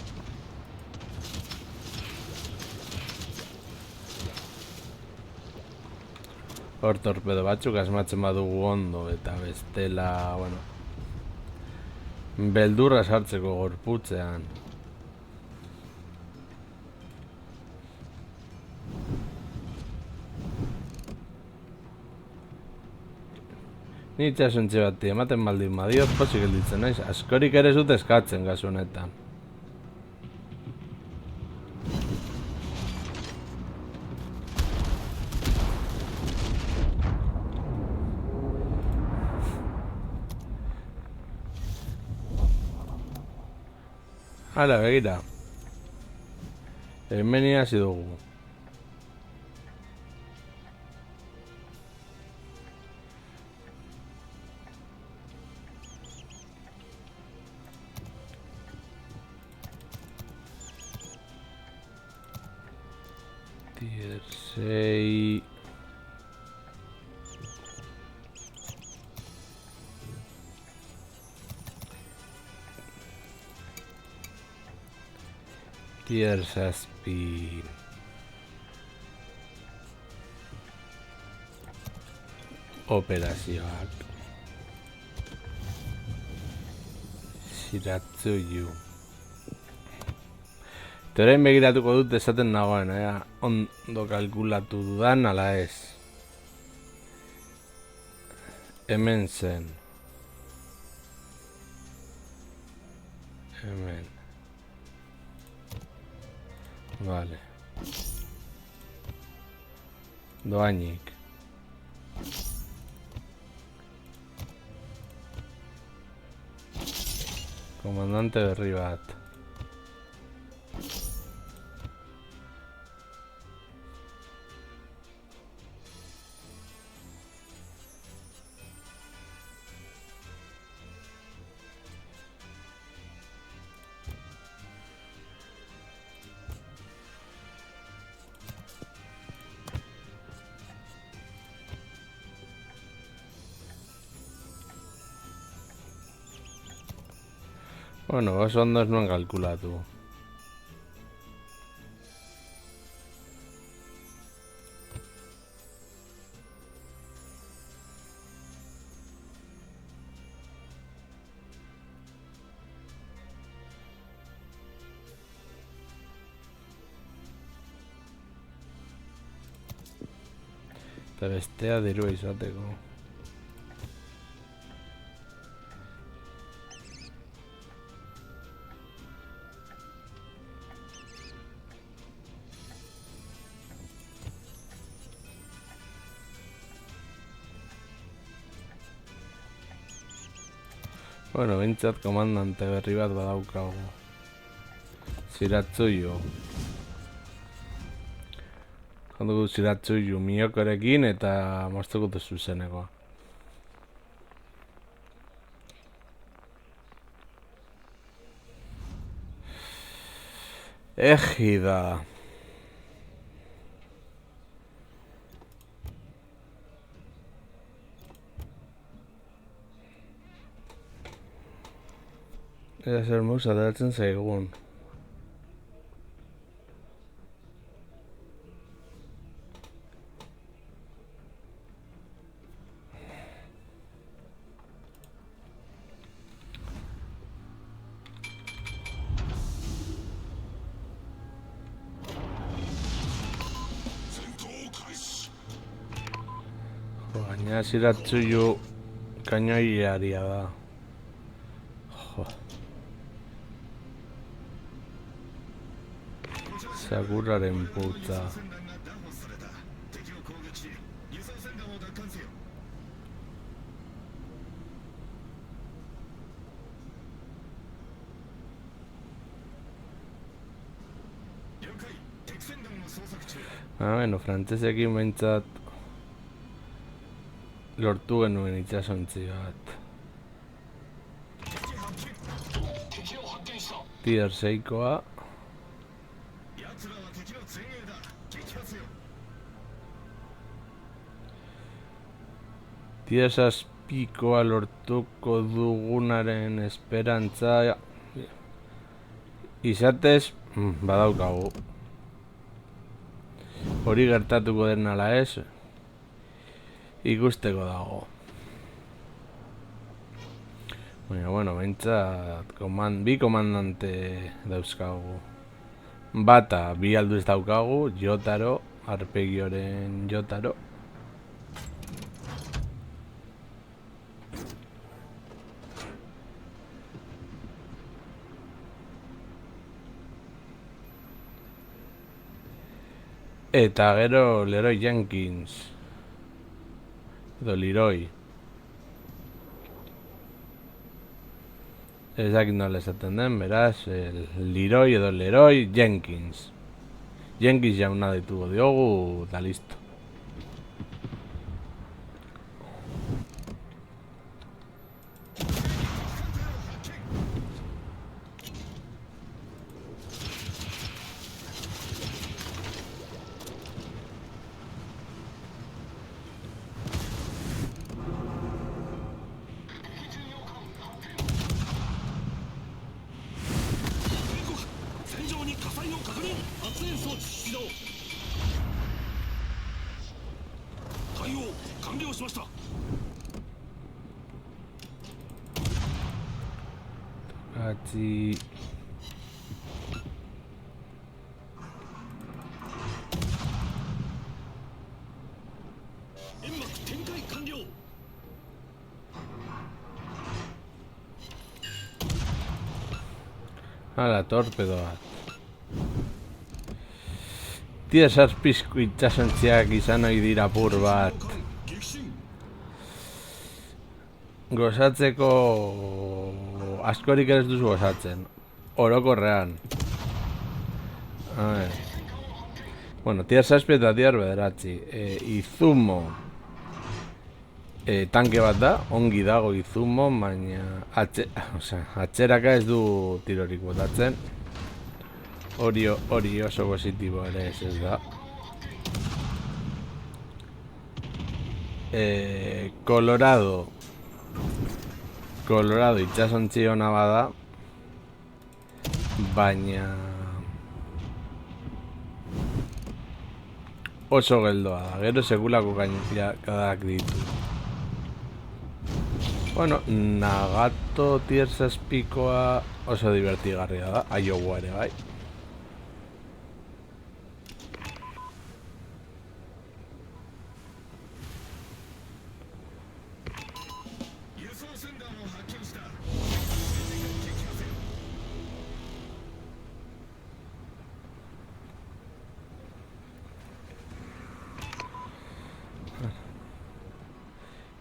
Hor torpedo batzuk asmatzen badugu ondo eta bestela, bueno, beldurra sartzeko gorputzean. Ni itsasontzi bati ematen baldin badiot pozik gelditzen naiz, askorik ere zut eskatzen gazu honetan. Hala, begira. Hemen hasi dugu. Tier 6. Tier 6. Operazioak. Shiratsuyu. Orain begiratuko dut esaten nagoen, ondo kalkulatu dudan ala ez. Hemen zen. Hemen. Vale. Doainik. Komandante berri bat. Bueno, oso ondo ez nuen kalkulatu. Eta bestea dirua izateko. Bueno, bintzat komandante berri bat badaukagu. Shiratsuyu. Kondugu Shiratsuyu Miyokorekin eta moztuko duzu zuzenekoa. Ejida. Eta zer mouz ateratzen zaigun. Gaina Shiratsuyu kainoiaria da. Jo. Sakuraren puta. Bueno, frantsesekin behintzat lortu genuen itsasontzi bat. Tier 6koa. Tier 6koa lortuko dugunaren esperantza izatez badaukagu. Hori gertatuko den ala ez, ikusteko dago. Bueno, behintzat bi komandante dauzkagu. Bata bi alduz daukagu, Jotaro, Arpegioren Jotaro. Eta gero Leroy Jenkins. Edo Leroy. Ez dakit nola esaten den, beraz, Leroy edo Leroy Jenkins. Jenkins jauna ditugu diogu, da listo. Atzi... Hala, torpedo bat. Tia sarpizko itxasontziak izan ohi dira apur bat. Gozatzeko... askorik ez duzu gozatzen. Orokorrean. Bueno, tier 6 eta tier 9. Izumo. Tanke bat da, ongi dago Izumo, baina... atzeraka ez du tirorik botatzen. Hori oso positibo ere ez da. Colorado itxasontzi hona bada, baina oso geldoa da, gero sekulako gainakadak ditu. Bueno, Nagato tier 6koa oso divertigarria da, Iowa ere bai.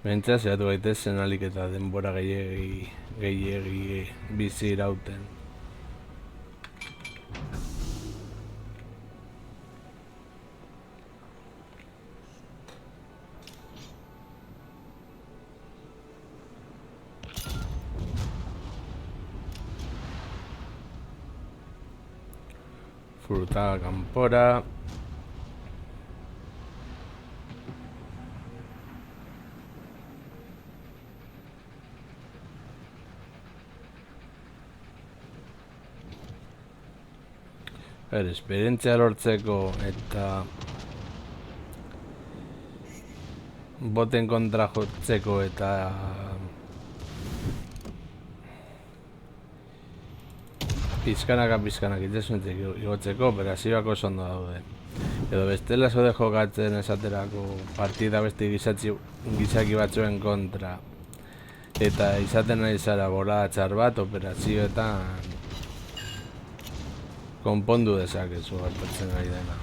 Bentsa zehatu gaitezen alik eta denbora gehiegi bizi irauten. Fruta kanpora. Esperientzia lortzeko eta boten kontra jotzeko eta pizkanaka itxasuntzek igotzeko operazioak oso ondo daude. Edo bestela zode jokatzen esaterako partida beste gizaki batzuen kontra eta izaten nahi zara bolada txar bat operazioetan konpondu dezakezu gertatzen ari dena.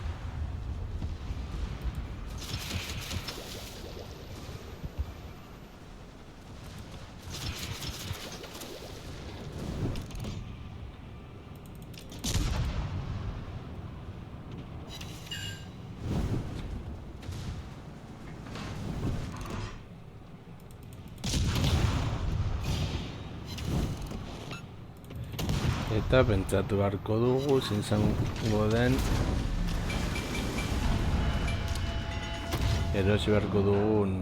Eta pentsatu beharko dugu zein izango den erosi beharko dugun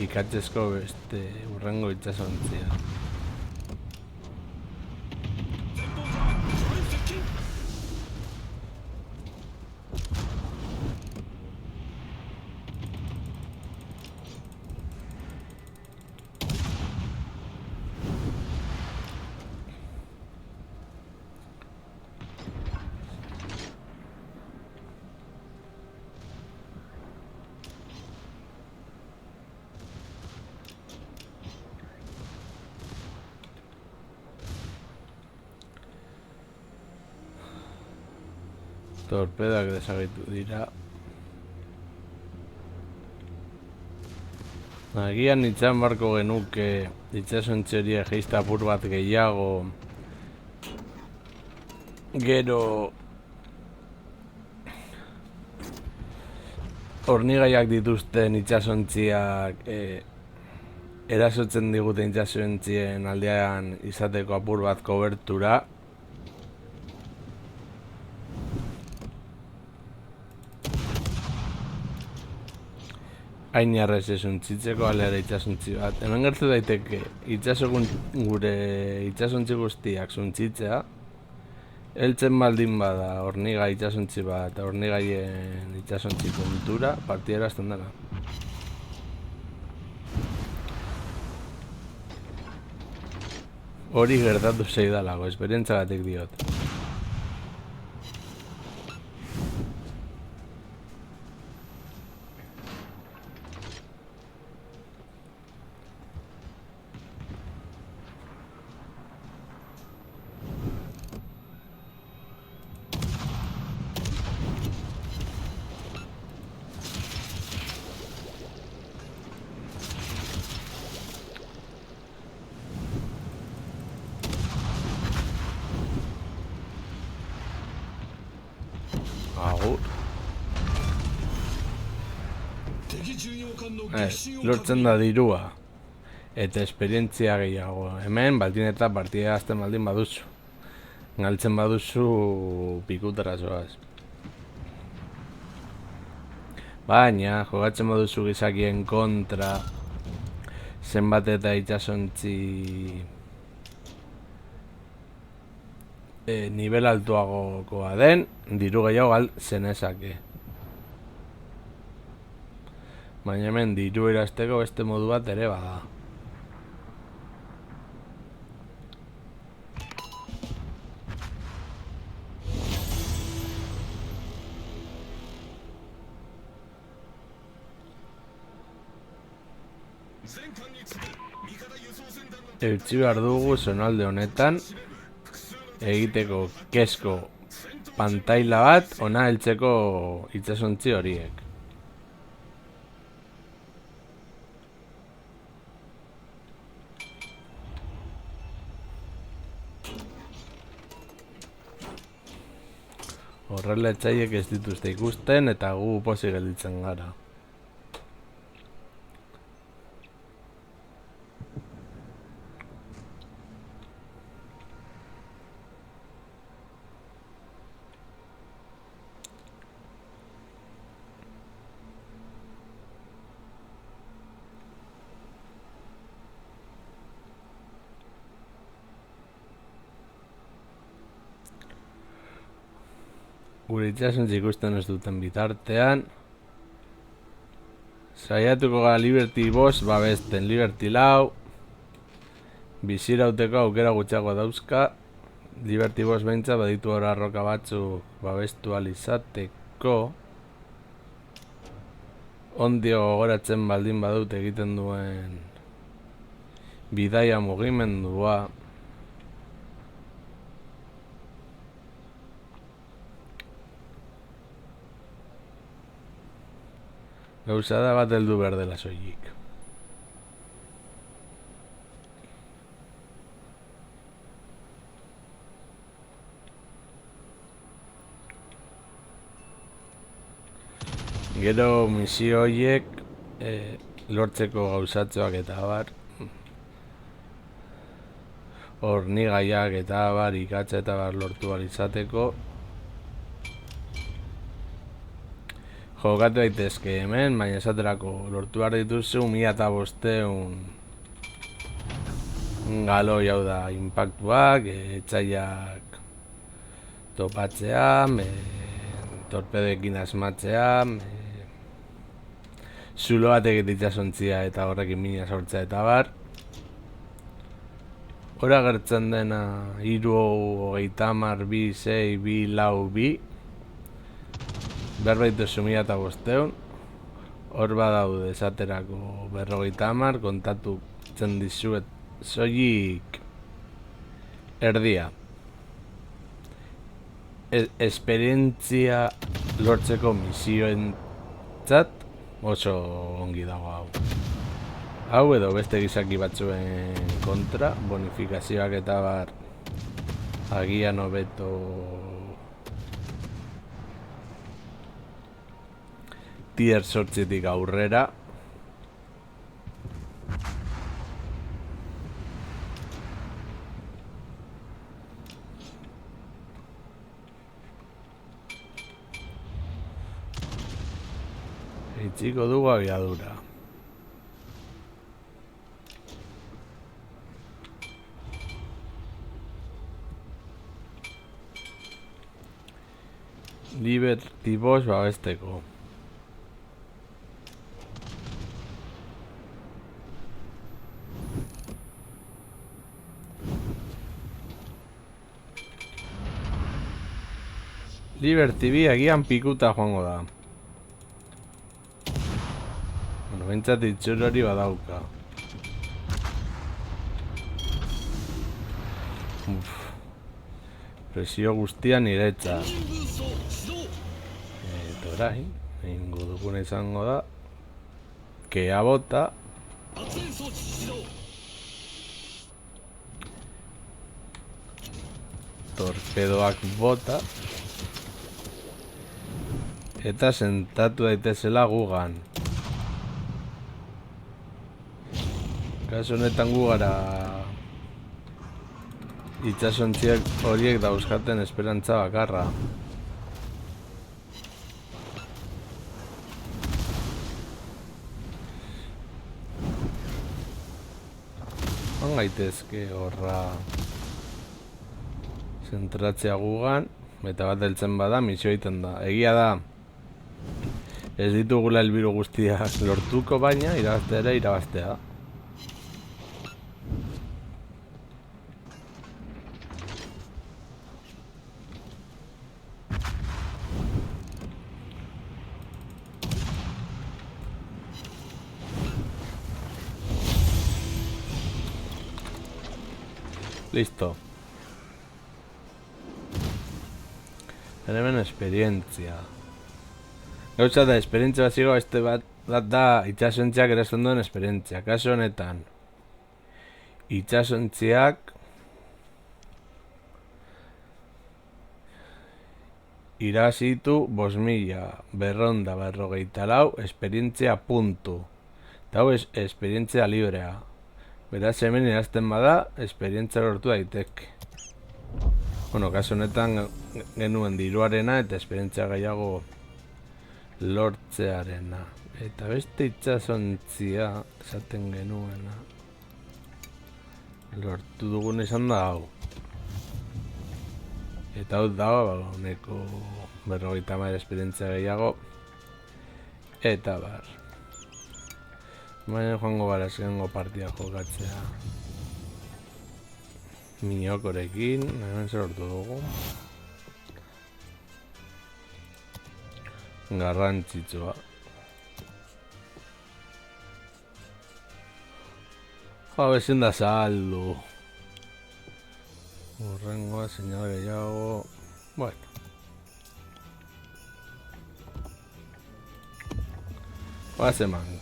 ikatzezko beste hurrengo itxasontzia. Torpedak desagertu dira. Agian itxan barko genuke itxasontzi hori geista apur bat gehiago. Gero hornigaiak dituzten itxasontziak erasotzen diguten itxasontzien aldean izateko apur bat kobertura. Hain arrez esuntzitzeko alera itxasontzi bat. Hemen gertu daiteke gure itxasontzi guztiak zuntzitzea. Heltzen baldin bada horniga itxasontzi bat eta hornigaien itxasontzi kontura partida erazten dena. Hori gertatu zeidalago, esperientzagatik diot. Agur. 敵巡洋艦の撃沈を Lortzen da dirua. Eta esperientzia gehiago. Hemen, baldin eta partida azten baldin baduzu. Galtzen baduzu pikutara zoaz. Baina, jogatzen baduzu gizakien kontra, zenbat eta itxasontzi nivel altuagokoa den, diru gehiago zenezake. Baina hemen diru irasteko beste modu bat ere bada. Eutsi behar dugu zonalde honetan egiteko kezko pantaila bat ona heltzeko itsasontzi horiek. Horrela etxaiek ez dituzte ikusten eta gu pozik gelditzen gara. Gure itxasontzi ikusten ez duten bitartean saiatuko gara Liberty Boss babesten. Liberty lau bizirauteko aukera gutxiago dauzka. Liberty Boss behintzat baditu hor arroka batzuk babestu alizateko. Ondio gogoratzen baldin badut egiten duen bidaia mugimendua. Gauza da bat heldu behar dela soilik. Gero misio horiek lortzeko gauzatxoak eta abar. Hornigaiak eta abar, ikatza eta abar lortu behar izateko. Jokatu daitezke hemen, baina esaterako lortu behar dituzu 1500 galoi hau da impactuak, etxaiak topatzea, torpedekin asmatzea, zulo batek itxasontzia eta horrekin mina sortzea eta bar. Hora gertzen dena 3, 2, 6, 2, 4, 2 berbaitu 1500, hor badaude esaterako 50, kontatutzen dizuet soilik erdia. Esperientzia lortzeko misioentzat oso ongi dago hau. Hau edo beste gizaki batzuen kontra, bonifikazioak eta bar agian hobeto tier 8tik aurrera. Itxiko dugu abiadura. Liberty Boss babesteko. Liberty bi agian pikuta joango da. Bueno, bentsat itxur hori badauka. Presio guztia niretzat. 天神ブースト始動 Orain, egingo duguna izango da Kea bota 発煙装置始動 Torpedoak bota eta sentatu daitezela gugan. Kasu honetan gu gara itsasontziak horiek dauzkaten esperantza bakarra. Han gaitezke horra zentratzea gugan, eta bat heltzen bada misio egiten da. Egia da, ez ditugula helburu guztiak lortuko, baina irabaztea ere irabaztea. Listo. Hemen esperientzia. Gauza da, esperientzia baziko beste bat da itsasontziak erazten duen esperientzia. Kasu honetan, itsasontziak irazitu 5.454 esperientzia puntu. Eta hau esperientzia librea. Beraz, hemen irazten bada, esperientzia lortu daiteke. Bueno, kasu honetan genuen diruarena eta esperientzia gehiago lortzearena. Eta beste itsasontzia esaten genuena. Lortu dugun izan da hau. Eta hau da, honeko 50 esperientzia gehiago. Eta bar. Baina joango gara zengo partida jokatzea. Miokorekin, hemen zer lortu dugu. Garrantzitsua. Jo, ezin da saldu. Horrengoa, señal gehiago. Bueno. Base mank.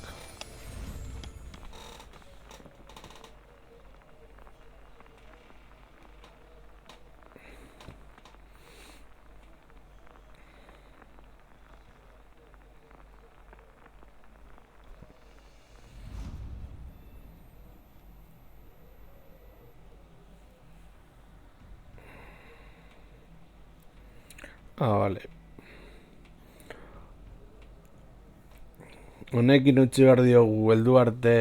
Vale. Honekin utzi behar diogu heldu arte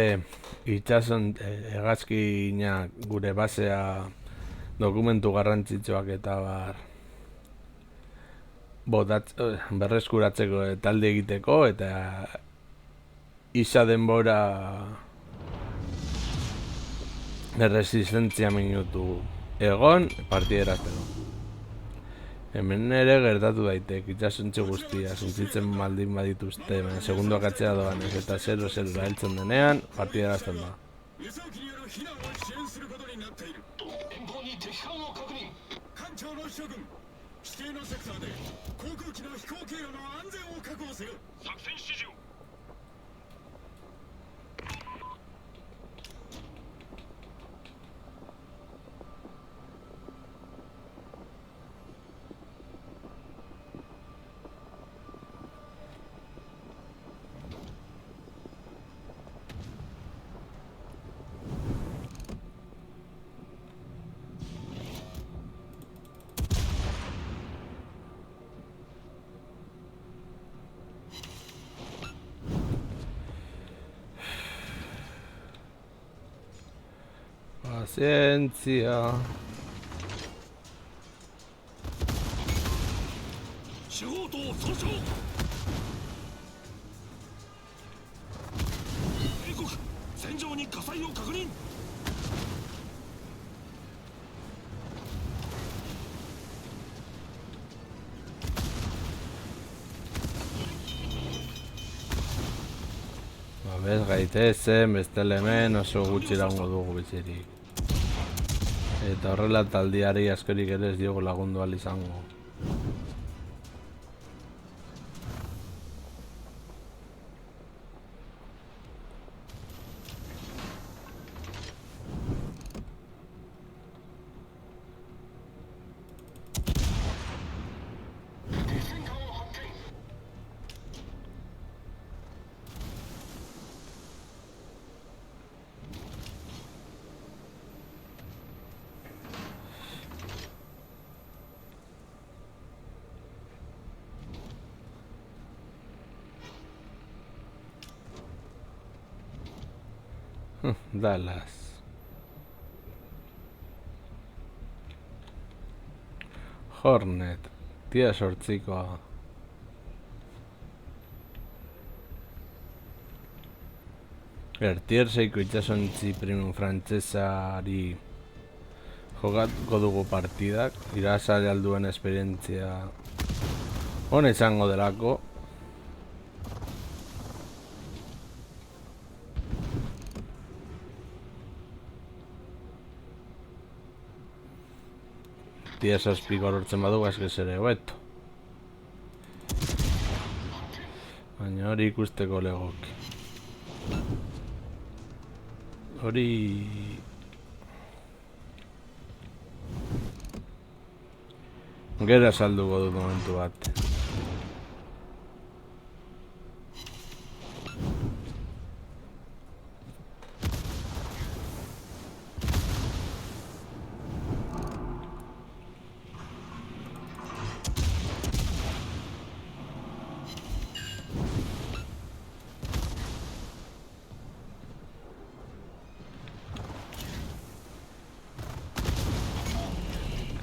itsason hegazkinak gure basea dokumentu garrantzitsuak eta berreskuratzeko talde egiteko eta isa denbora resistentzia minutu egon partiderazteko. Hemen ere gertatu daitek, itsasontzi guztia, suntsitzen baldin badituzte, baina segundoak atzera doanez eta 0-0 heltzen denean, partida erazten da. 輸送機による避難を支援することになっている遠方に敵艦を確認艦長の諸軍指定のセクターで航空機の飛行経路の安全を確保せよ作戦指示を Paciencia. 司法塔損傷英国戦場に火災を確認 Vale. daitezen, beste hemen oso gutxi iraungo dugu bizirik. Eta horrela taldiari askorik ere ez diogu lagundu ahal izango. Dallas. Hornet. Tia sortzikoa. Tier 6ko itxasontzi premium frantsesari jokatuko dugu partidak. Irabazle alduen esperientzia hona izango delako. Tier 6ko lortzen badugu eskez ere hobeto. Baina hori ikusteko legoki. Hori... Gero salduko dut momentu bat.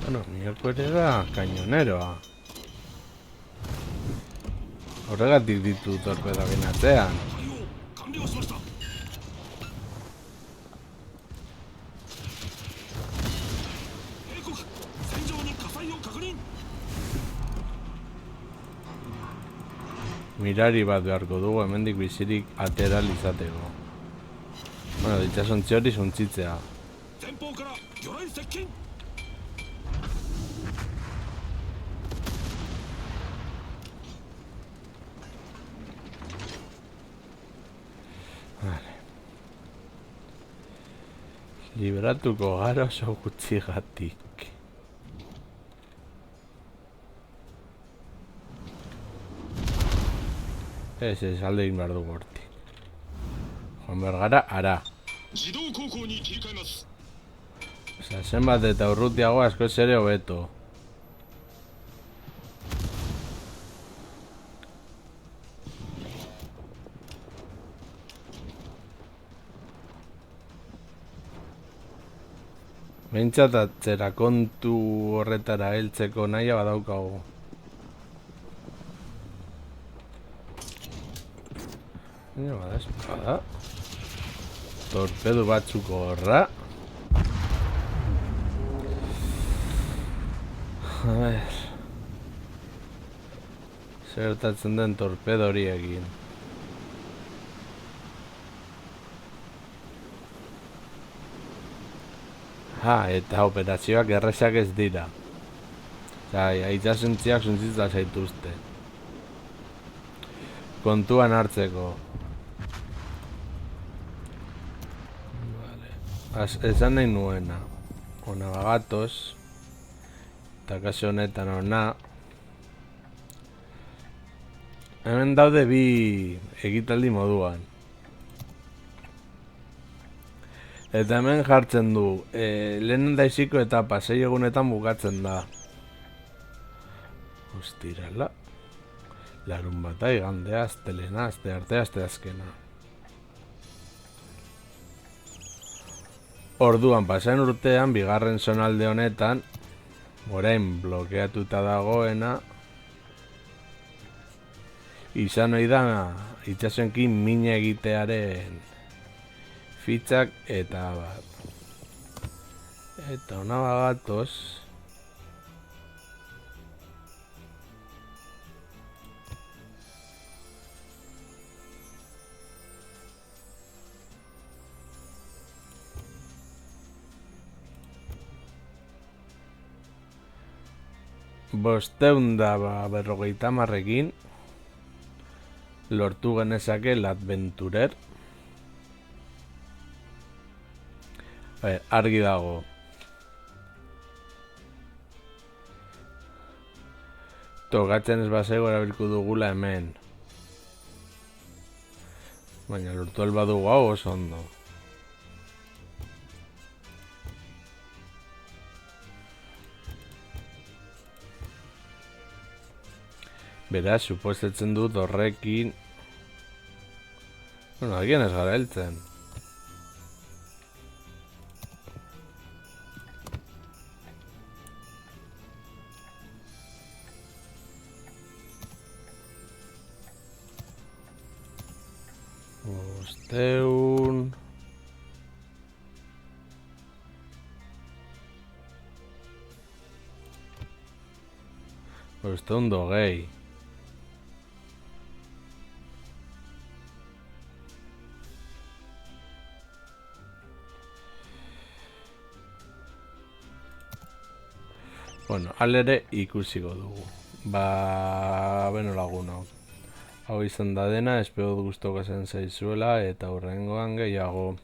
Bueno, mioko ere da kainoneroa. Horregatik ditu torpedoak atzean. Mirari bat beharko dugu hemendik bizirik atera izateko. Bueno, itxasontzi hori suntzitzea. Libratuko gara oso gutxigatik. Ez, alde egin behar dugu hortik. Joan behar gara, ara. Osa, zenbat eta urrutiago asko ere hobeto. Behintzat atzera kontu horretara heltzeko nahia badaukagu. Baina bada espada. Torpedo batzuk horra. A ver. Zertatzen den torpedo hori egin. Eta operazioak errezak ez dira. Itxasontziak suntzitza zaituzte. Kontuan hartzeko. Esan nahi nuena. Ona bagatoz. Eta kaso honetan ona. Hemen daude bi egitaldi moduan. Eta hemen jartzen du, lehen daiziko etapa 6 egunetan bukatzen da. Ostirala. Larun bata, igandea, astelena, asteartea, asteazkena. Orduan, pasen urtean, bigarren zonalde honetan, orain blokeatuta dagoena, izan ohi da itxasoenkin mina egitearen fitzak eta bat. Eta ona bagatoz. berrogeita hamarrekin lortu genezake l'Adventurer. Argi dago. Tokatzen ez bazego erabilko dugula hemen. Baina lortu albadugu hau oso ondo. Beraz, suposatzen dut horrekin... Bueno, agian ez gara heltzen. Bosteun... Bosteun dogei. Bueno, alere ikusiko dugu. Beno lagunok. Hau izan da dena, espero gustoko zen zaizuela eta hurrengoan gehiago.